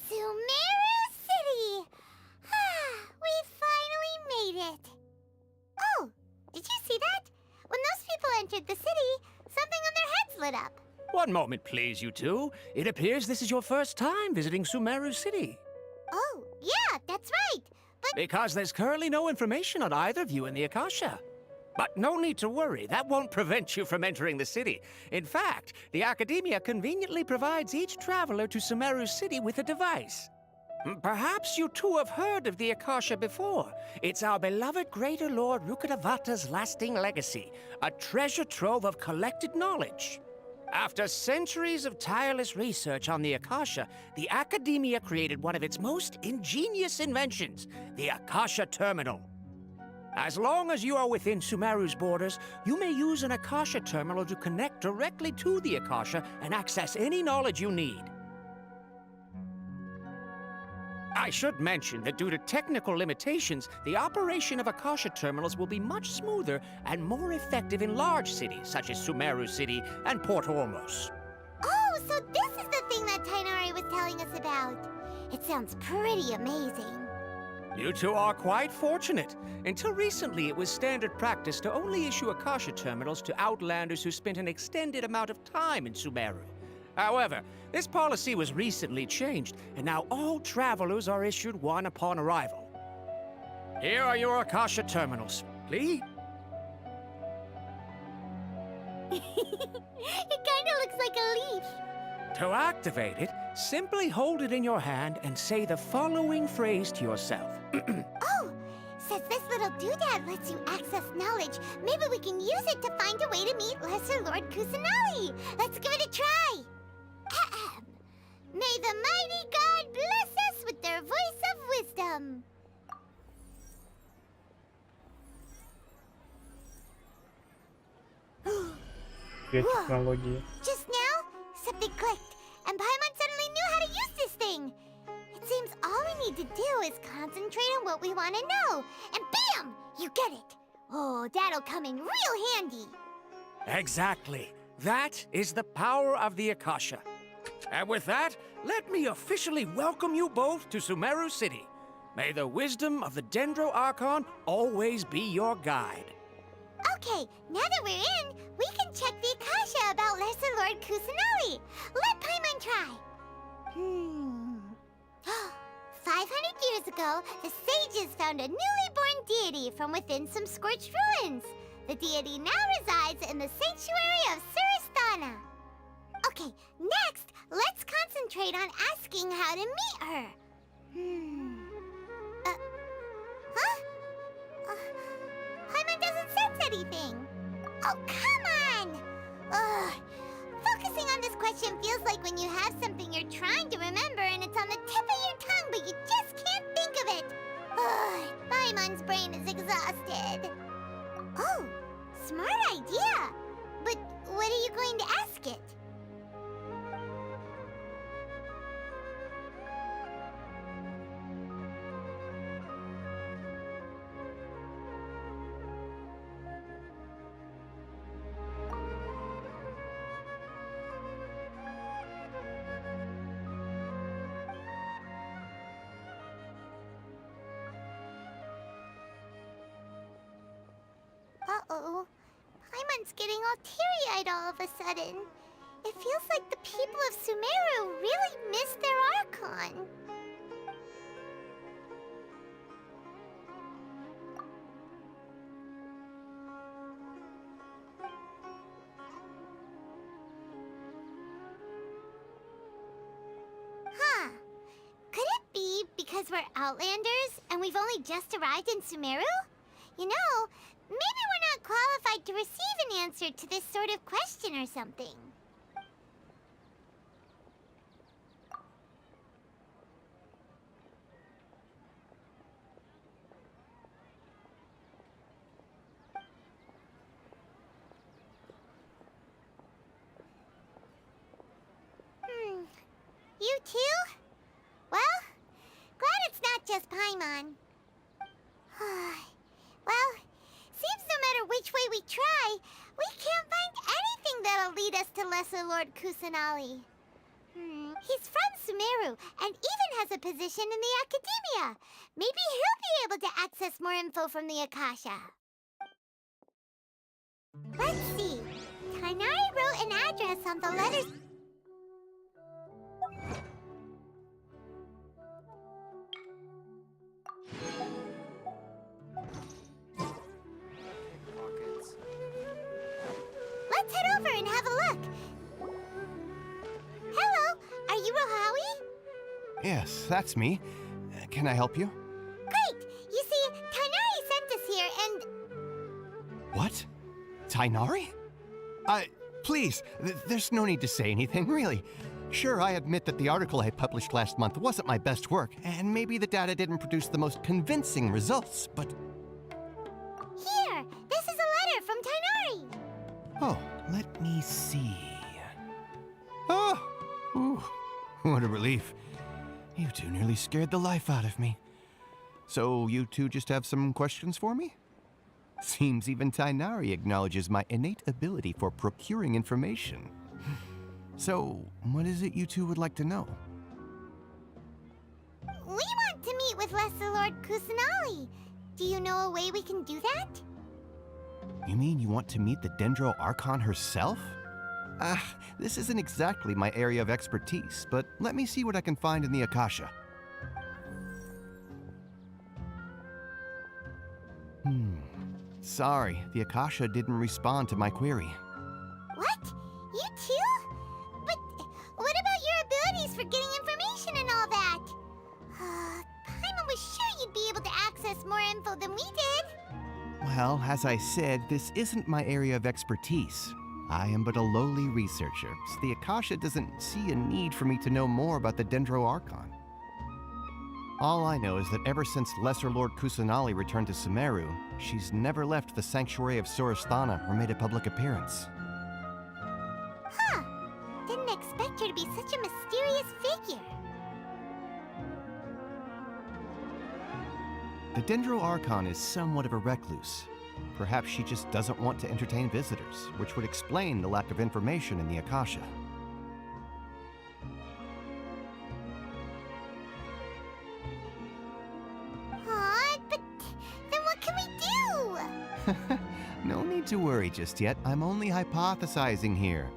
Sumero City! We finally made it! Oh, did you see that? When those people entered the city, something on their heads lit up. One moment, please, you two. It appears this is your first time visiting Sumero City. Oh, yeah, that's right. But Because there's currently no information on either of you in the Akasha. But no need to worry, that won't prevent you from entering the city. In fact, the Academia conveniently provides each traveler to Sumero City with a device. Perhaps you two have heard of the Akasha before. It's our beloved Greater Lord Rukkhadevata's lasting legacy, a treasure trove of collected knowledge. After centuries of tireless research on the Akasha, the Academia created one of its most ingenious inventions, the Akasha Terminal. As long as you are within Sumeru's borders, you may use an Akasha terminal to connect directly to the Akasha and access any knowledge you need. I should mention that due to technical limitations, the operation of Akasha terminals will be much smoother and more effective in large cities such as Sumero City and Port Ormos. oh, so this is the thing that Tainari was telling us about. It sounds pretty amazing. You two are quite fortunate. Until recently, it was standard practice to only issue Akasha terminals to outlanders who spent an extended amount of time in Sumeru. However, this policy was recently changed, and now all travelers are issued one upon arrival. Here are your Akasha terminals. Please? It kinda looks like a leaf. To activate it, simply hold it in your hand and say the following phrase to yourself. Oh, since this little doodad lets you access knowledge, maybe we can use it to find a way to meet Lesser Lord Kusanali. Let's give it a try. Ahem. May the mighty god bless us with their voice of wisdom. Технологии. Just now, something clicked, and Paimon suddenly knew how to use this thing. It seems all we need to do is concentrate on what we want to know, and bam! You get it. Oh, that'll come in real handy. Exactly. That is the power of the Akasha. And with that, let me officially welcome you both to Sumero City. May the wisdom of the Dendro Archon always be your guide. Okay, now that we're in, we can check the Akasha about Lesser Lord Kusanali. Let Paimon try. 500 years ago, the sages found a newly born deity from within some scorched ruins. The deity now resides in the sanctuary of Suristana. Okay, next, let's concentrate on asking how to meet her. Paimon doesn't sense anything. Oh, come on! Ugh. Focusing on this question feels like when you have something you're trying to remember and it's on the tip of your tongue, but you just can't think of it. Ugh. Paimon's brain is exhausted. Oh, smart idea. But what are you going to ask it? Paimon's getting all teary-eyed all of a sudden. It feels like the people of Sumero really miss their Archon. Huh. Could it be because we're Outlanders and we've only just arrived in Sumero? You know, maybe we're not qualified to receive an answer to this sort of question or something. You too? Well, glad it's not just Paimon. Well, seems no matter which way we try, we can't find anything that'll lead us to Lesser Lord Kusanali. He's from Sumeru and even has a position in the Academia. Maybe he'll be able to access more info from the Akasha. Let's see. Tainari wrote an address on the letters. Let's head over and have a look. Hello, are you Rohawi? Yes, that's me. Can I help you? Great! You see, Tainari sent us here and... What? Tainari? Please, there's no need to say anything, really. Sure, I admit that the article I published last month wasn't my best work, and maybe the data didn't produce the most convincing results, but... Here! This is a letter from Tainari! Oh, let me see. Oh! Ooh, what a relief. You two nearly scared the life out of me. So you two just have some questions for me? Seems even Tainari acknowledges my innate ability for procuring information. So, what is it you two would like to know? We want to meet with Lesser Lord Kusanali. Do you know a way we can do that? You mean you want to meet the Dendro Archon herself? This isn't exactly my area of expertise, but let me see what I can find in the Akasha. Sorry, the Akasha didn't respond to my query. What? You too? But what about your abilities for getting information and all that? Paimon was sure you'd be able to access more info than we did. Well, as I said, this isn't my area of expertise. I am but a lowly researcher, so the Akasha doesn't see a need for me to know more about the Dendro Archon. All I know is that ever since Lesser Lord Kusanali returned to Sumero, she's never left the sanctuary of Sorasthana or made a public appearance. Huh. Didn't expect her to be such a mysterious figure. The Dendro Archon is somewhat of a recluse. Perhaps she just doesn't want to entertain visitors, which would explain the lack of information in the Akasha. But then what can we do? No need to worry just yet. I'm only hypothesizing here.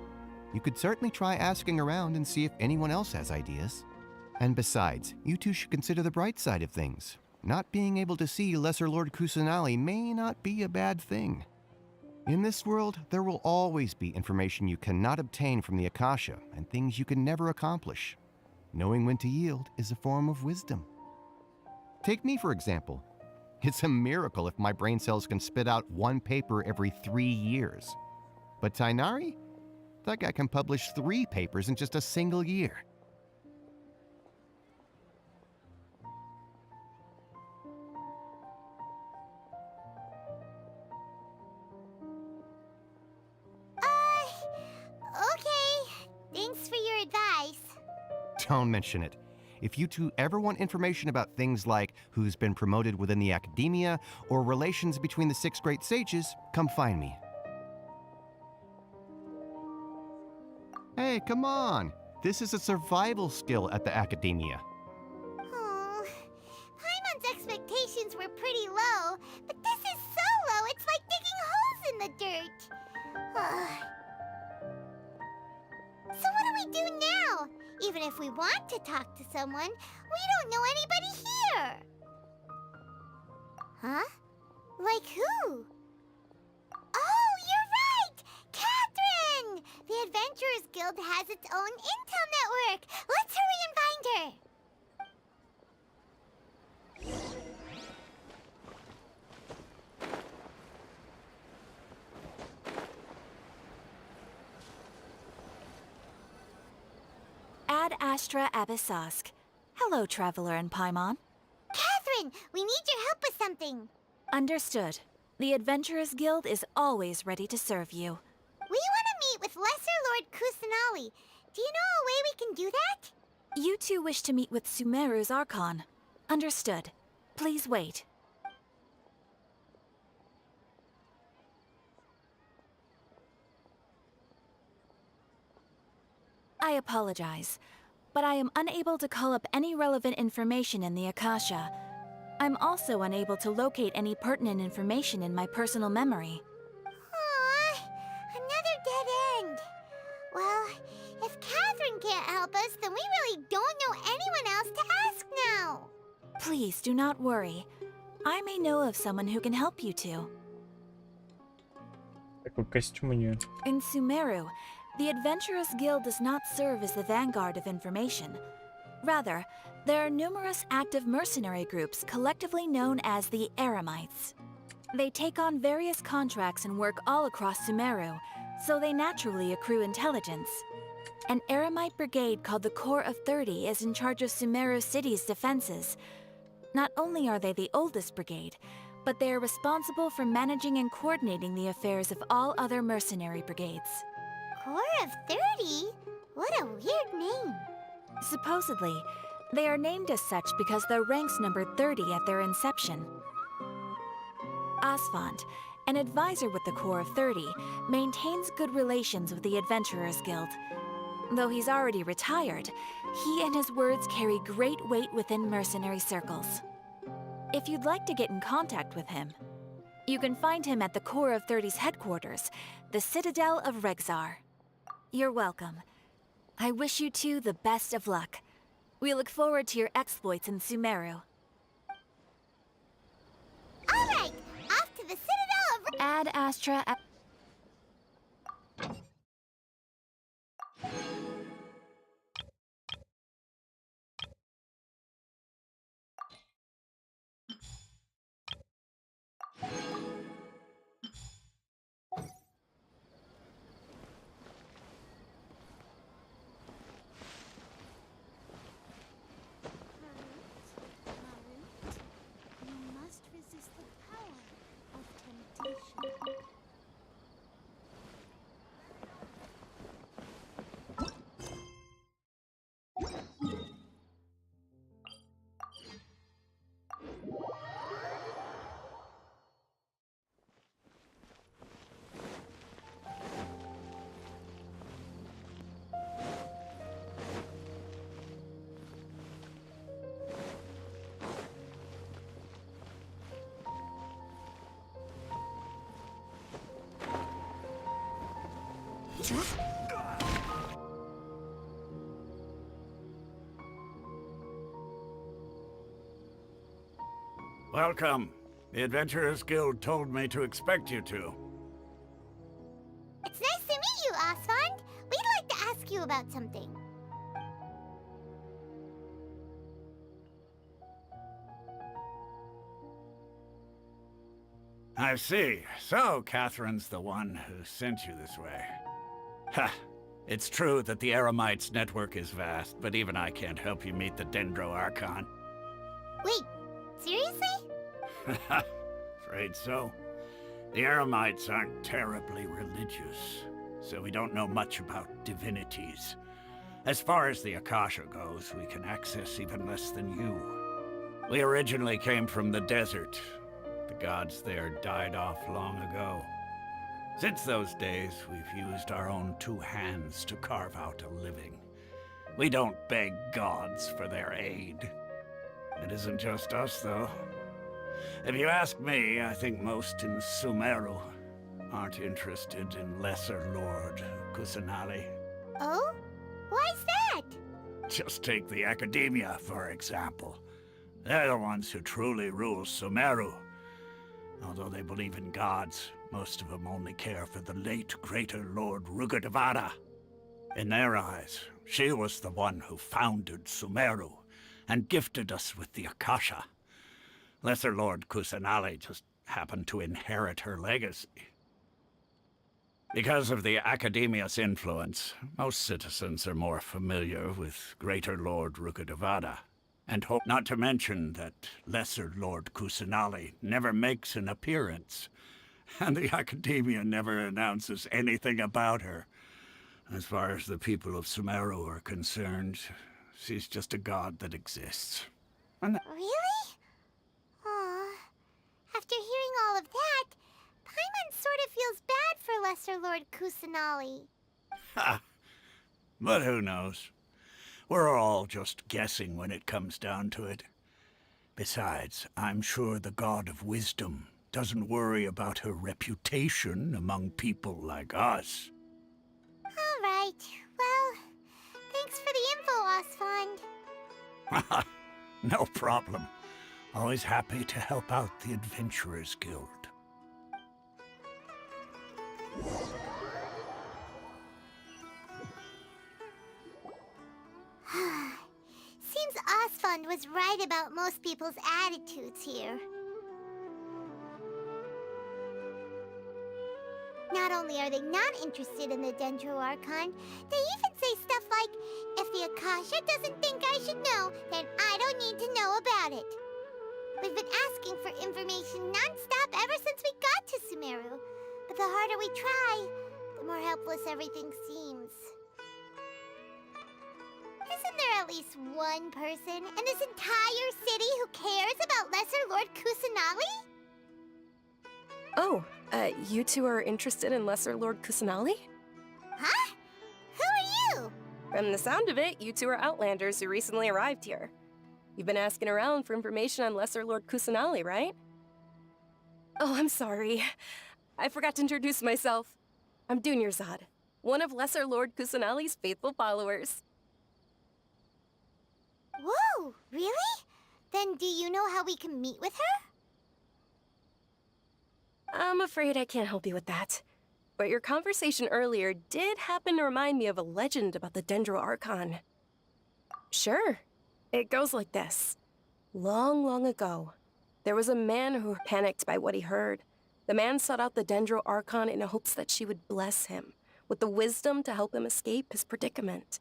You could certainly try asking around and see if anyone else has ideas. And besides, you two should consider the bright side of things. Not being able to see Lesser Lord Kusanali may not be a bad thing. In this world, there will always be information you cannot obtain from the Akasha and things you can never accomplish. Knowing when to yield is a form of wisdom. Take me, for example. It's a miracle if my brain cells can spit out one paper every 3 years. But Tainari? That guy can publish 3 papers in just a single year. Okay. Thanks for your advice. Don't mention it. If you two ever want information about things like who's been promoted within the Academia or relations between the 6 great sages, come find me. Hey, come on! This is a survival skill at the Academia. Oh, Paimon's expectations were pretty low, but this is so low it's like digging holes in the dirt. So what do we do now? Even if we want to talk to someone, we don't know anybody here. Huh? Like who? Oh, you're right! Catherine! The Adventurers Guild has its own intel network. Let's hurry and find her. Ad Astra Abyssosk. Hello, Traveler and Paimon. Catherine, we need your help with something. Understood. The Adventurers Guild is always ready to serve you. We want to meet with Lesser Lord Kusanali. Do you know a way we can do that? You two wish to meet with Sumeru's Archon. Understood. Please wait. I apologize, but I am unable to call up any relevant information in the Akasha. I'm also unable to locate any pertinent information in my personal memory. Aww, another dead end. Well, if Catherine can't help us, then we really don't know anyone else to ask now. Please do not worry. I may know of someone who can help you two. Какой костюм у нее? In Sumeru, the Adventurers Guild does not serve as the vanguard of information. Rather, there are numerous active mercenary groups collectively known as the Eremites. They take on various contracts and work all across Sumeru, so they naturally accrue intelligence. An Eremite brigade called the Corps of 30 is in charge of Sumeru City's defenses. Not only are they the oldest brigade, but they are responsible for managing and coordinating the affairs of all other mercenary brigades. Corps of 30? What a weird name. Supposedly, they are named as such because their ranks numbered 30 at their inception. Asfand, an advisor with the Corps of 30, maintains good relations with the Adventurers Guild. Though he's already retired, he and his words carry great weight within mercenary circles. If you'd like to get in contact with him, you can find him at the Corps of 30's headquarters, the Citadel of Rexar. You're welcome. I wish you two the best of luck. We look forward to your exploits in Sumeru. All right, off to the Citadel of... Ad Astra... You must resist the power of temptation. Welcome. The Adventurers Guild told me to expect you two. It's nice to meet you, Asfand. We'd like to ask you about something. I see. So, Catherine's the one who sent you this way. Ha! It's true that the Eremites' network is vast, but even I can't help you meet the Dendro Archon. Wait, seriously? Afraid so. The Eremites aren't terribly religious, so we don't know much about divinities. As far as the Akasha goes, we can access even less than you. We originally came from the desert. The gods there died off long ago. Since those days, we've used our own two hands to carve out a living. We don't beg gods for their aid. It isn't just us, though. If you ask me, I think most in Sumeru aren't interested in Lesser Lord Kusanali. Oh? Why's that? Just take the Academia, for example. They're the ones who truly rule Sumero. Although they believe in gods, most of them only care for the late Greater Lord Rugadavada. In their eyes, she was the one who founded Sumero and gifted us with the Akasha. Lesser Lord Kusanali just happened to inherit her legacy. Because of the Academia's influence, most citizens are more familiar with Greater Lord Rugadavada, and hope not to mention that Lesser Lord Kusanali never makes an appearance, and the Academia never announces anything about her. As far as the people of Sumero are concerned, she's just a god that exists. Really? Aw. After hearing all of that, Paimon sort of feels bad for Lesser Lord Kusanali. Ha! But who knows? We're all just guessing when it comes down to it. Besides, I'm sure the God of Wisdom doesn't worry about her reputation among people like us. All right. Well, thanks for the info, Osfond. No problem. Always happy to help out the Adventurers Guild. Seems Osfond was right about most people's attitudes here. Not only are they not interested in the Dendro Archon, they even say stuff like, if the Akasha doesn't think I should know, then I don't need to know about it. We've been asking for information non-stop ever since we got to Sumero. But the harder we try, the more helpless everything seems. Isn't there at least one person in this entire city who cares about Lesser Lord Kusanali? Oh, you two are interested in Lesser Lord Kusanali? Huh? Who are you? From the sound of it, you two are Outlanders who recently arrived here. You've been asking around for information on Lesser Lord Kusanali, right? Oh, I'm sorry. I forgot to introduce myself. I'm Dunyarzad, one of Lesser Lord Kusanali's faithful followers. Whoa, really? Then do you know how we can meet with her? I'm afraid I can't help you with that. But your conversation earlier did happen to remind me of a legend about the Dendro Archon. Sure. It goes like this. Long, long ago, there was a man who panicked by what he heard. The man sought out the Dendro Archon in hopes that she would bless him with the wisdom to help him escape his predicament.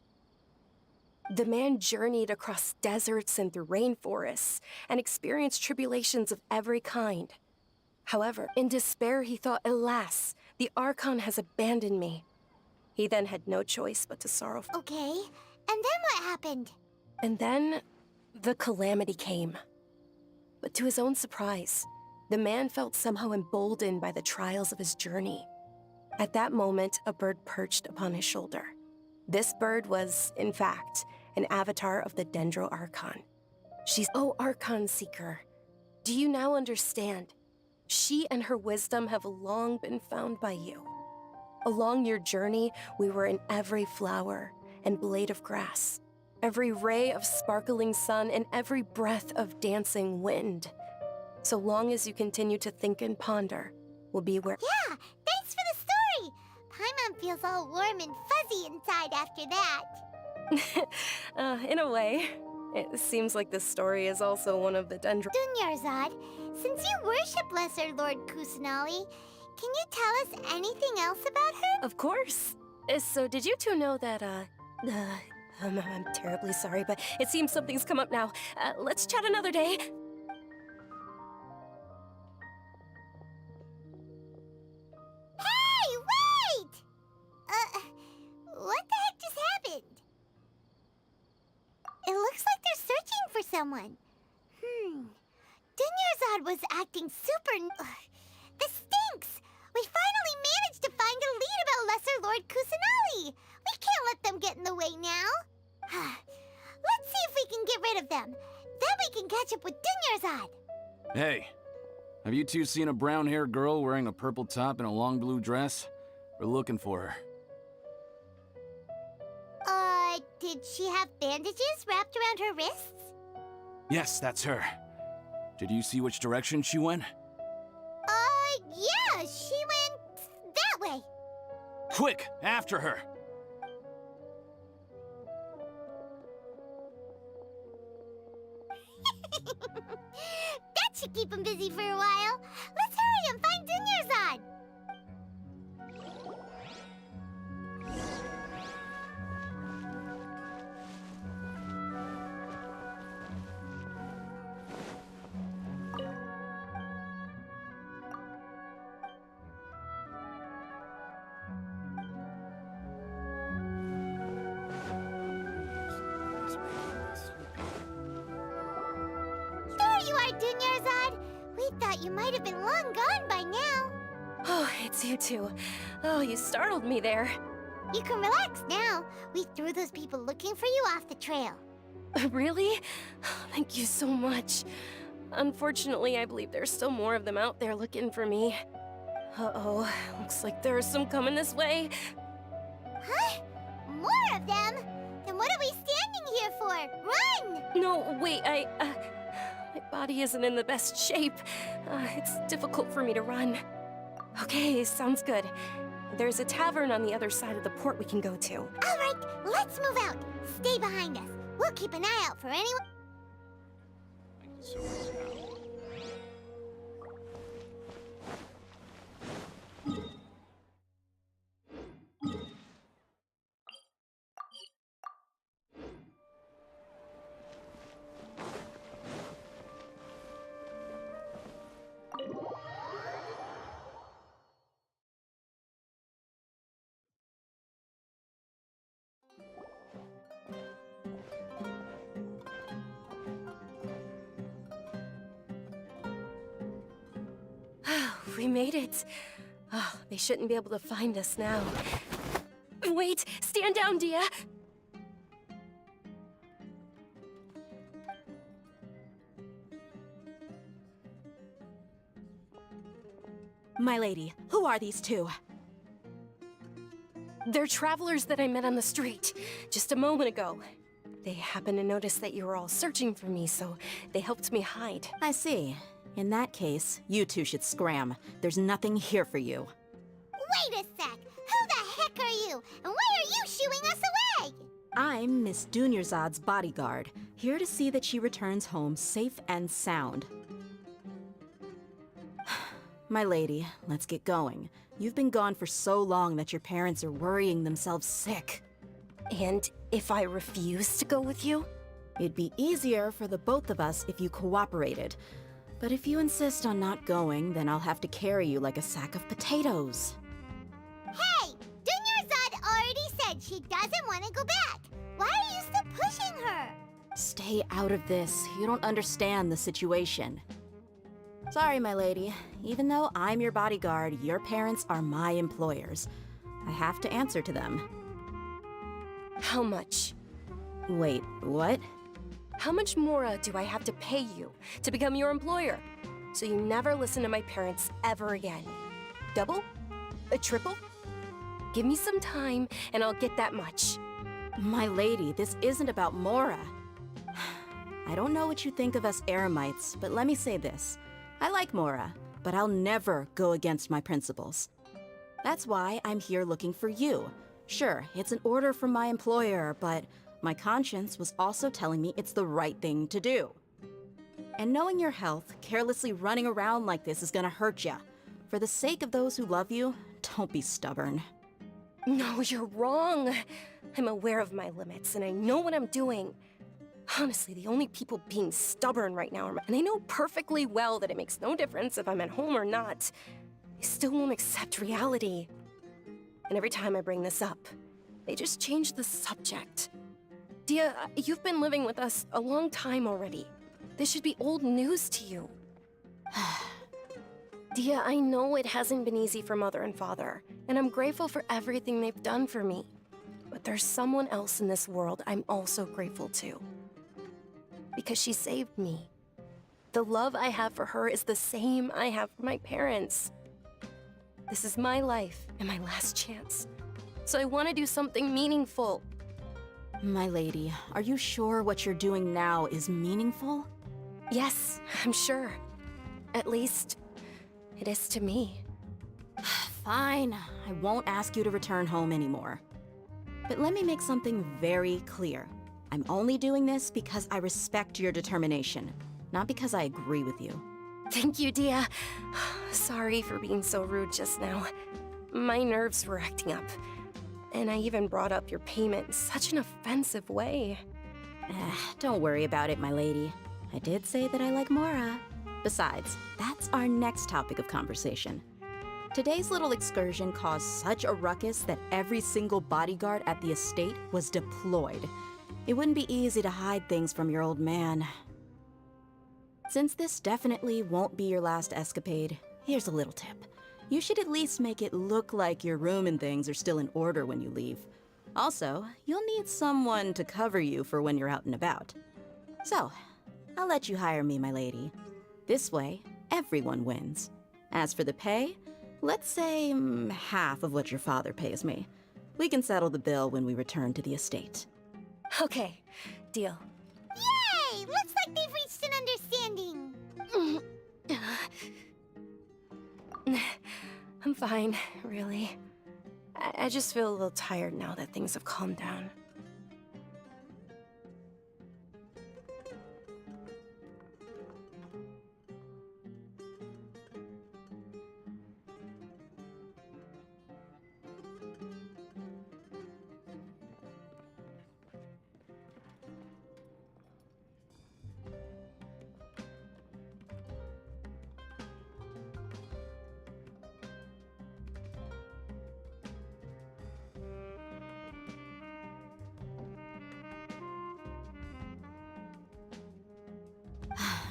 The man journeyed across deserts and through rainforests and experienced tribulations of every kind. However, in despair, he thought, alas, the Archon has abandoned me. He then had no choice but to sorrow. Okay, and then what happened? And then, the calamity came. But to his own surprise, the man felt somehow emboldened by the trials of his journey. At that moment, a bird perched upon his shoulder. This bird was, in fact, an avatar of the Dendro Archon. She's, oh, Archon Seeker, do you now understand? She and her wisdom have long been found by you. Along your journey, we were in every flower and blade of grass, every ray of sparkling sun, and every breath of dancing wind. So long as you continue to think and ponder, we'll be where— Yeah, thanks for the story! Paimon feels all warm and fuzzy inside after that. In a way. It seems like this story is also one of the Dendro— Dunyarzad, since you worship Lesser Lord Kusanali, can you tell us anything else about her? Of course. So did you two know that, I'm terribly sorry, but it seems something's come up now. Let's chat another day. Hey, wait! What the heck just happened? It looks like they're searching for someone. Dunyarzad was acting super— This stinks! We finally managed to find a lead about Lesser Lord Kusanali! We can't let them get in the way now. Let's see if we can get rid of them. Then we can catch up with Dunyarzad. Hey, Have you two seen a brown-haired girl wearing a purple top and a long blue dress? We're looking for her. Did she have bandages wrapped around her wrists? Yes, that's her. Did you see which direction she went? Yeah, she went that way. Quick, after her! That should keep him busy for a while. Let's hurry and find Dunyarzad. There you are, Dunyarzad. We thought you might have been long gone by now. Oh, it's you two. Oh, you startled me there. You can relax now. We threw those people looking for you off the trail. Really? Thank you so much. Unfortunately, I believe there's still more of them out there looking for me. Uh-oh, looks like there's some coming this way. Huh? More of them? Then what are we standing here for? Run! No, wait, my body isn't in the best shape. It's difficult for me to run. Okay, sounds good. There's a tavern on the other side of the port we can go to. All right, let's move out. Stay behind us. We'll keep an eye out for anyone. We made it. Oh, they shouldn't be able to find us now. Wait, stand down, Dia. My lady, who are these two? They're travelers that I met on the street just a moment ago. They happened to notice that you were all searching for me, so they helped me hide. I see. In that case, you two should scram. There's nothing here for you. Wait a sec. Who the heck are you? And why are you shooing us away? I'm Miss Dunyarzad's bodyguard, here to see that she returns home safe and sound. My lady, let's get going. You've been gone for so long that your parents are worrying themselves sick. And if I refuse to go with you? It'd be easier for the both of us if you cooperated. But if you insist on not going, then I'll have to carry you like a sack of potatoes. Hey! Dunyarzad already said she doesn't want to go back. Why are you still pushing her? Stay out of this. You don't understand the situation. Sorry, my lady. Even though I'm your bodyguard, your parents are my employers. I have to answer to them. How much? Wait, what? How much more do I have to pay you to become your employer? So you never listen to my parents ever again. Double? A triple? Give me some time and I'll get that much. My lady, this isn't about Mora. I don't know what you think of us Eremites, but let me say this. I like Mora, but I'll never go against my principles. That's why I'm here looking for you. Sure, it's an order from my employer, but my conscience was also telling me it's the right thing to do. And knowing your health, carelessly running around like this is gonna hurt ya. For the sake of those who love you, don't be stubborn. No, you're wrong. I'm aware of my limits, and I know what I'm doing. Honestly, the only people being stubborn right now are and I know perfectly well that it makes no difference if I'm at home or not. They still won't accept reality. And every time I bring this up, they just change the subject. Dia, you've been living with us a long time already. This should be old news to you. Dia, I know it hasn't been easy for Mother and Father, and I'm grateful for everything they've done for me. But there's someone else in this world I'm also grateful to. Because she saved me. The love I have for her is the same I have for my parents. This is my life and my last chance. So I want to do something meaningful. My lady, are you sure what you're doing now is meaningful? Yes, I'm sure. At least, it is to me. Fine, I won't ask you to return home anymore. But let me make something very clear. I'm only doing this because I respect your determination, not because I agree with you. Thank you, Dia. Sorry for being so rude just now. My nerves were acting up. And I even brought up your payment in such an offensive way. Don't worry about it, my lady. I did say that I like Mora. Besides, that's our next topic of conversation. Today's little excursion caused such a ruckus that every single bodyguard at the estate was deployed. It wouldn't be easy to hide things from your old man. Since this definitely won't be your last escapade, here's a little tip. You should at least make it look like your room and things are still in order when you leave. Also, you'll need someone to cover you for when you're out and about. So, I'll let you hire me, my lady. This way, everyone wins. As for the pay, let's say half of what your father pays me. We can settle the bill when we return to the estate. Okay, deal. Yay! Looks like they've reached an understanding. I'm fine, really. I just feel a little tired now that things have calmed down.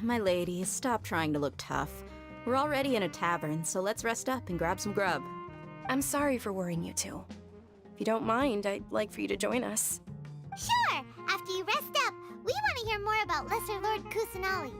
My lady, stop trying to look tough. We're already in a tavern, so let's rest up and grab some grub. I'm sorry for worrying you two. If you don't mind, I'd like for you to join us. Sure! After you rest up, we want to hear more about Lesser Lord Kusanali.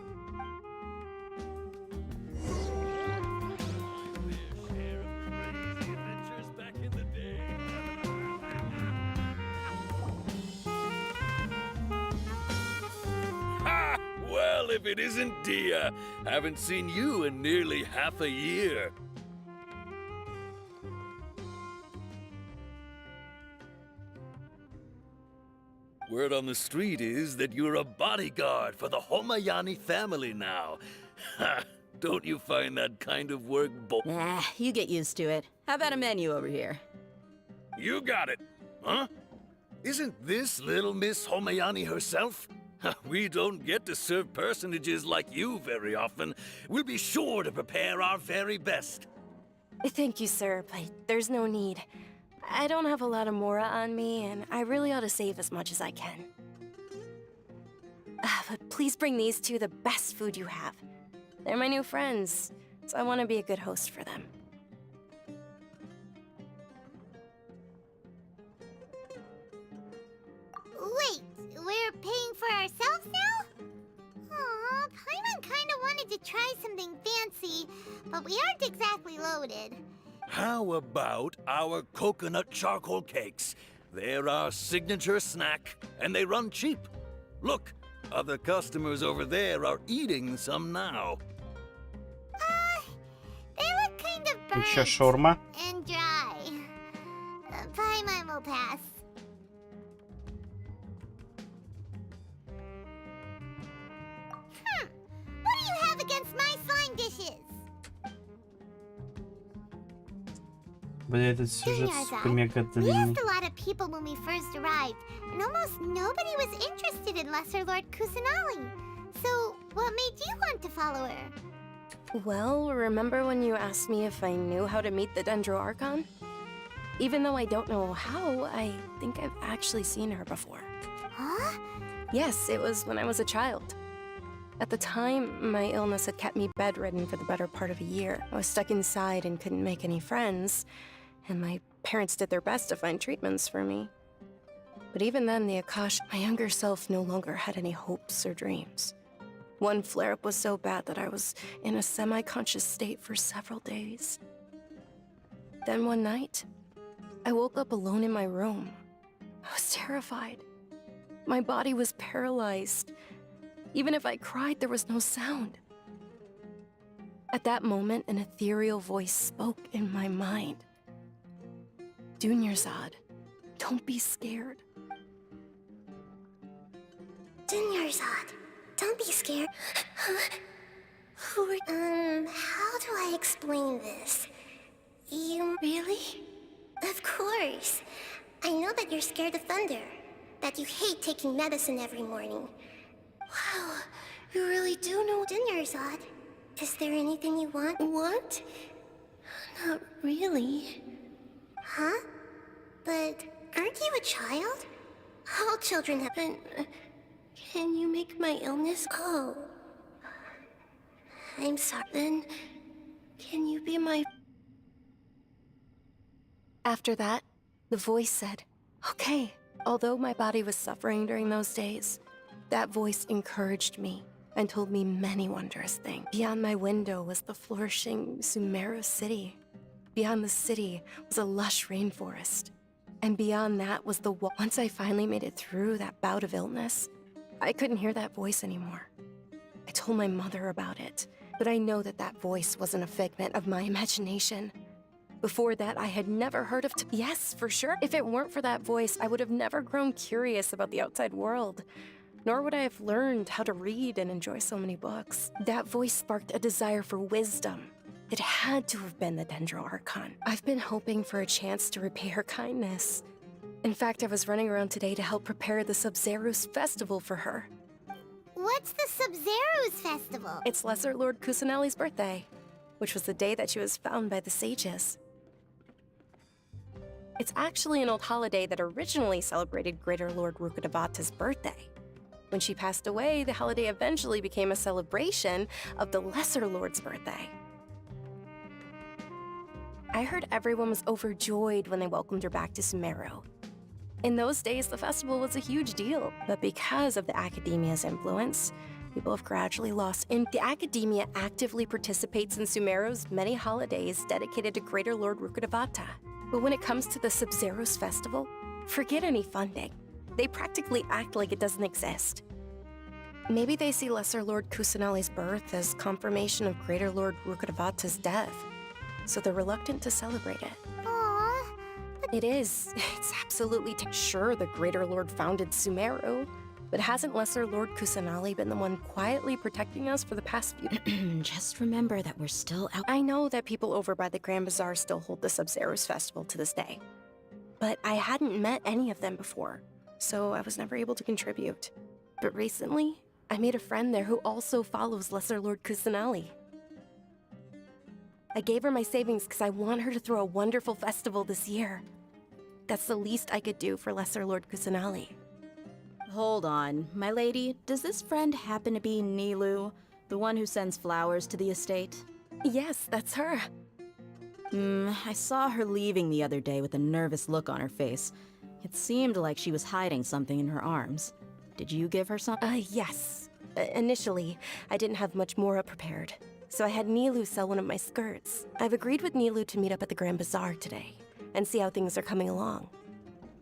Well, if it isn't Dia. Haven't seen you in nearly half a year. Word on the street is that you're a bodyguard for the Homayani family now. Ha! Don't you find that kind of work Nah, you get used to it. How about a menu over here? You got it, huh? Isn't this little Miss Homayani herself? We don't get to serve personages like you very often. We'll be sure to prepare our very best. Thank you, sir, but there's no need. I don't have a lot of Mora on me, and I really ought to save as much as I can. But please bring these two the best food you have. They're my new friends, so I want to be a good host for them. Wait, we're paying for ourselves now? Aw, Paimon kinda wanted to try something fancy, but we aren't exactly loaded. How about our coconut charcoal cakes? They're our signature snack, and they run cheap. Look, other customers over there are eating some now. They look kind of burnt Еще шаурма. and dry. Paimon will pass. What do you have against my slime dishes? Бля, этот сюжет сука мега We длинный. asked a lot of people when we first arrived, and almost nobody was interested in Lesser Lord Kusanali. So, what made you want to follow her? Well, remember when you asked me if I knew how to meet the Dendro Archon? Even though I don't know how, I think I've actually seen her before. Huh? Yes, it was when I was a child. At the time, my illness had kept me bedridden for the better part of a year. I was stuck inside and couldn't make any friends, and my parents did their best to find treatments for me. But even then, the Akash, my younger self no longer had any hopes or dreams. One flare-up was so bad that I was in a semi-conscious state for several days. Then one night, I woke up alone in my room. I was terrified. My body was paralyzed. Even if I cried, there was no sound. At that moment, an ethereal voice spoke in my mind. Dunyarzad, don't be scared. Dunyarzad, don't be scared. Who are... how do I explain this? You... Really? Of course. I know that you're scared of thunder. That you hate taking medicine every morning. Wow, you really do know Dunyarzad. Is there anything you want? Want? Not really. Huh? But aren't you a child? All children have been... Can you make my illness? Oh. I'm sorry. Then, can you be my... After that, the voice said, okay. Although my body was suffering during those days, that voice encouraged me and told me many wondrous things. Beyond my window was the flourishing Sumera city. Beyond the city was a lush rainforest. And beyond that was the wall. Once I finally made it through that bout of illness, I couldn't hear that voice anymore. I told my mother about it, but I know that that voice wasn't a figment of my imagination. Before that, I had never heard of yes, for sure. If it weren't for that voice, I would have never grown curious about the outside world. Nor would I have learned how to read and enjoy so many books. That voice sparked a desire for wisdom. It had to have been the Dendro Archon. I've been hoping for a chance to repay her kindness. In fact, I was running around today to help prepare the Sub-Zerus festival for her. What's the Sub-Zerus festival? It's Lesser Lord Kusanali's birthday, which was the day that she was found by the sages. It's actually an old holiday that originally celebrated Greater Lord Rukkhadevata's birthday. When she passed away, the holiday eventually became a celebration of the Lesser Lord's birthday. I heard everyone was overjoyed when they welcomed her back to Sumero. In those days, the festival was a huge deal, but because of the Academia's influence, people have gradually lost in. The Academia actively participates in Sumero's many holidays dedicated to Greater Lord Rukkhadevata. But when it comes to the Sub-Zerus festival, forget any funding. They practically act like it doesn't exist. Maybe they see Lesser Lord Kusanali's birth as confirmation of Greater Lord Rukkhadevata's death, so they're reluctant to celebrate it. Aww. It is. It's absolutely sure the Greater Lord founded Sumero, but hasn't Lesser Lord Kusanali been the one quietly protecting us for the past few... Just remember that we're still out. I know that people over by the Grand Bazaar still hold the Sub-Zerus festival to this day, but I hadn't met any of them before, so I was never able to contribute. But recently, I made a friend there who also follows Lesser Lord Kusanali. I gave her my savings because I want her to throw a wonderful festival this year. That's the least I could do for Lesser Lord Kusanali. Hold on, my lady, does this friend happen to be Nilu, the one who sends flowers to the estate? Yes, that's her. I saw her leaving the other day with a nervous look on her face. It seemed like she was hiding something in her arms. Did you give her some? Yes. Initially, I didn't have much Mora prepared, so I had Nilu sell one of my skirts. I've agreed with Nilu to meet up at the Grand Bazaar today, and see how things are coming along.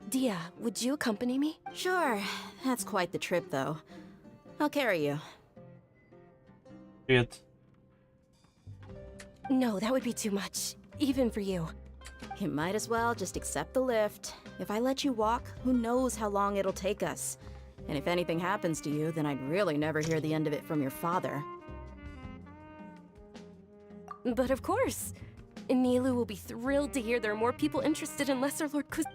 Dia, would you accompany me? Sure. That's quite the trip, though. I'll carry you. Привет. No, that would be too much, even for you. You might as well just accept the lift. If I let you walk, who knows how long it'll take us. And if anything happens to you, then I'd really never hear the end of it from your father. But of course! Nilu will be thrilled to hear there are more people interested in Lesser Lord Kus-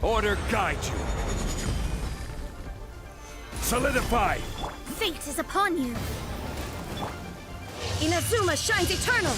Order guide you. Solidify. Fate is upon you. Inazuma shines eternal!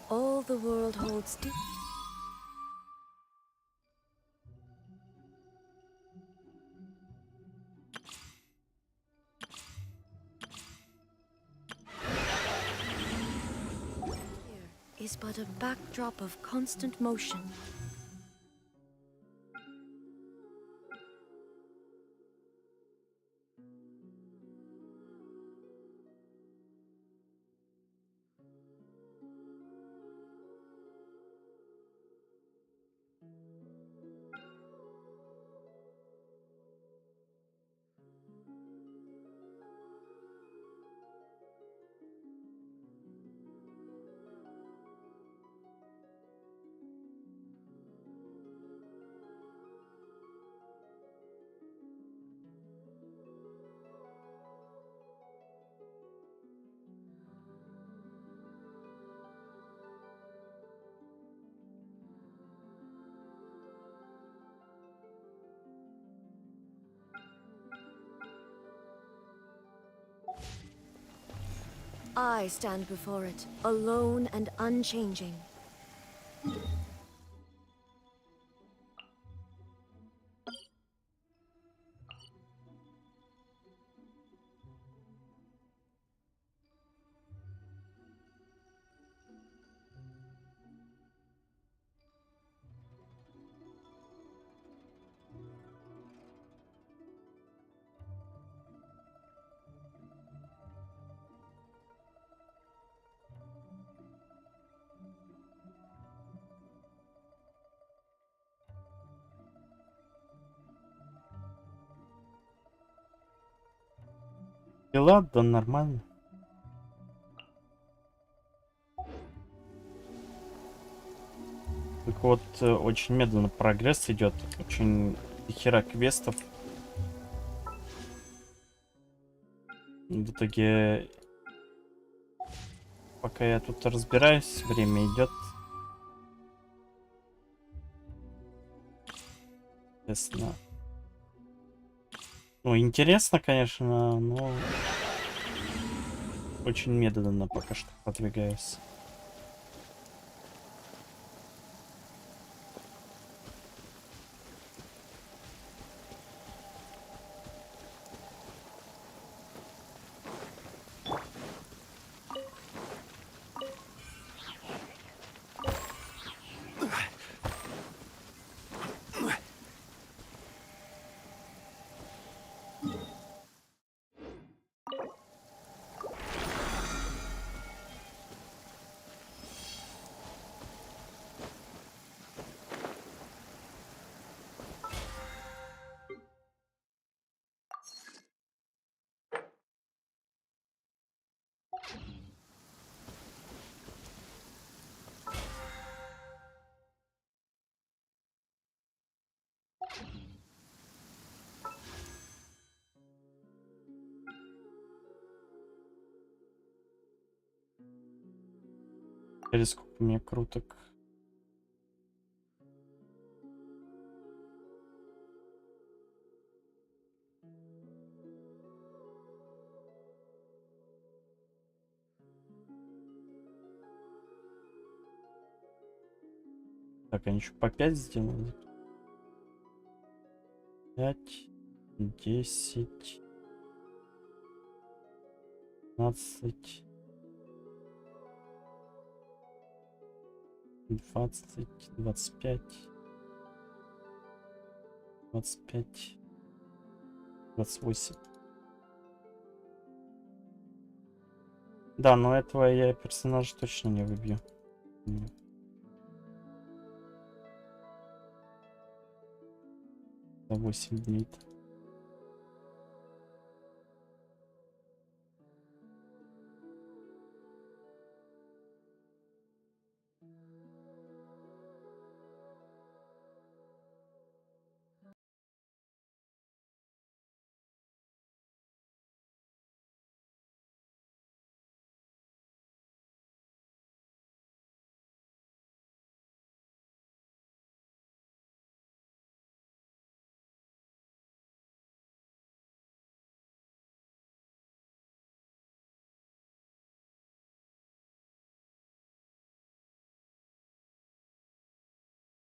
All the world holds deep. Is but a backdrop of constant motion. I stand before it, alone and unchanging. Дела, да нормально. Только вот очень медленно прогресс идет, очень дохера квестов. В итоге, пока я тут разбираюсь, время идет. Естественно. Ну, интересно, конечно, но очень медленно пока что продвигаюсь. Или сколько у меня круток? Так, они еще по 5 сделали. 5, 10, 15, 20, 25. 25. 28. Да, но этого я персонажа точно не выбью. Нет. 8 дней.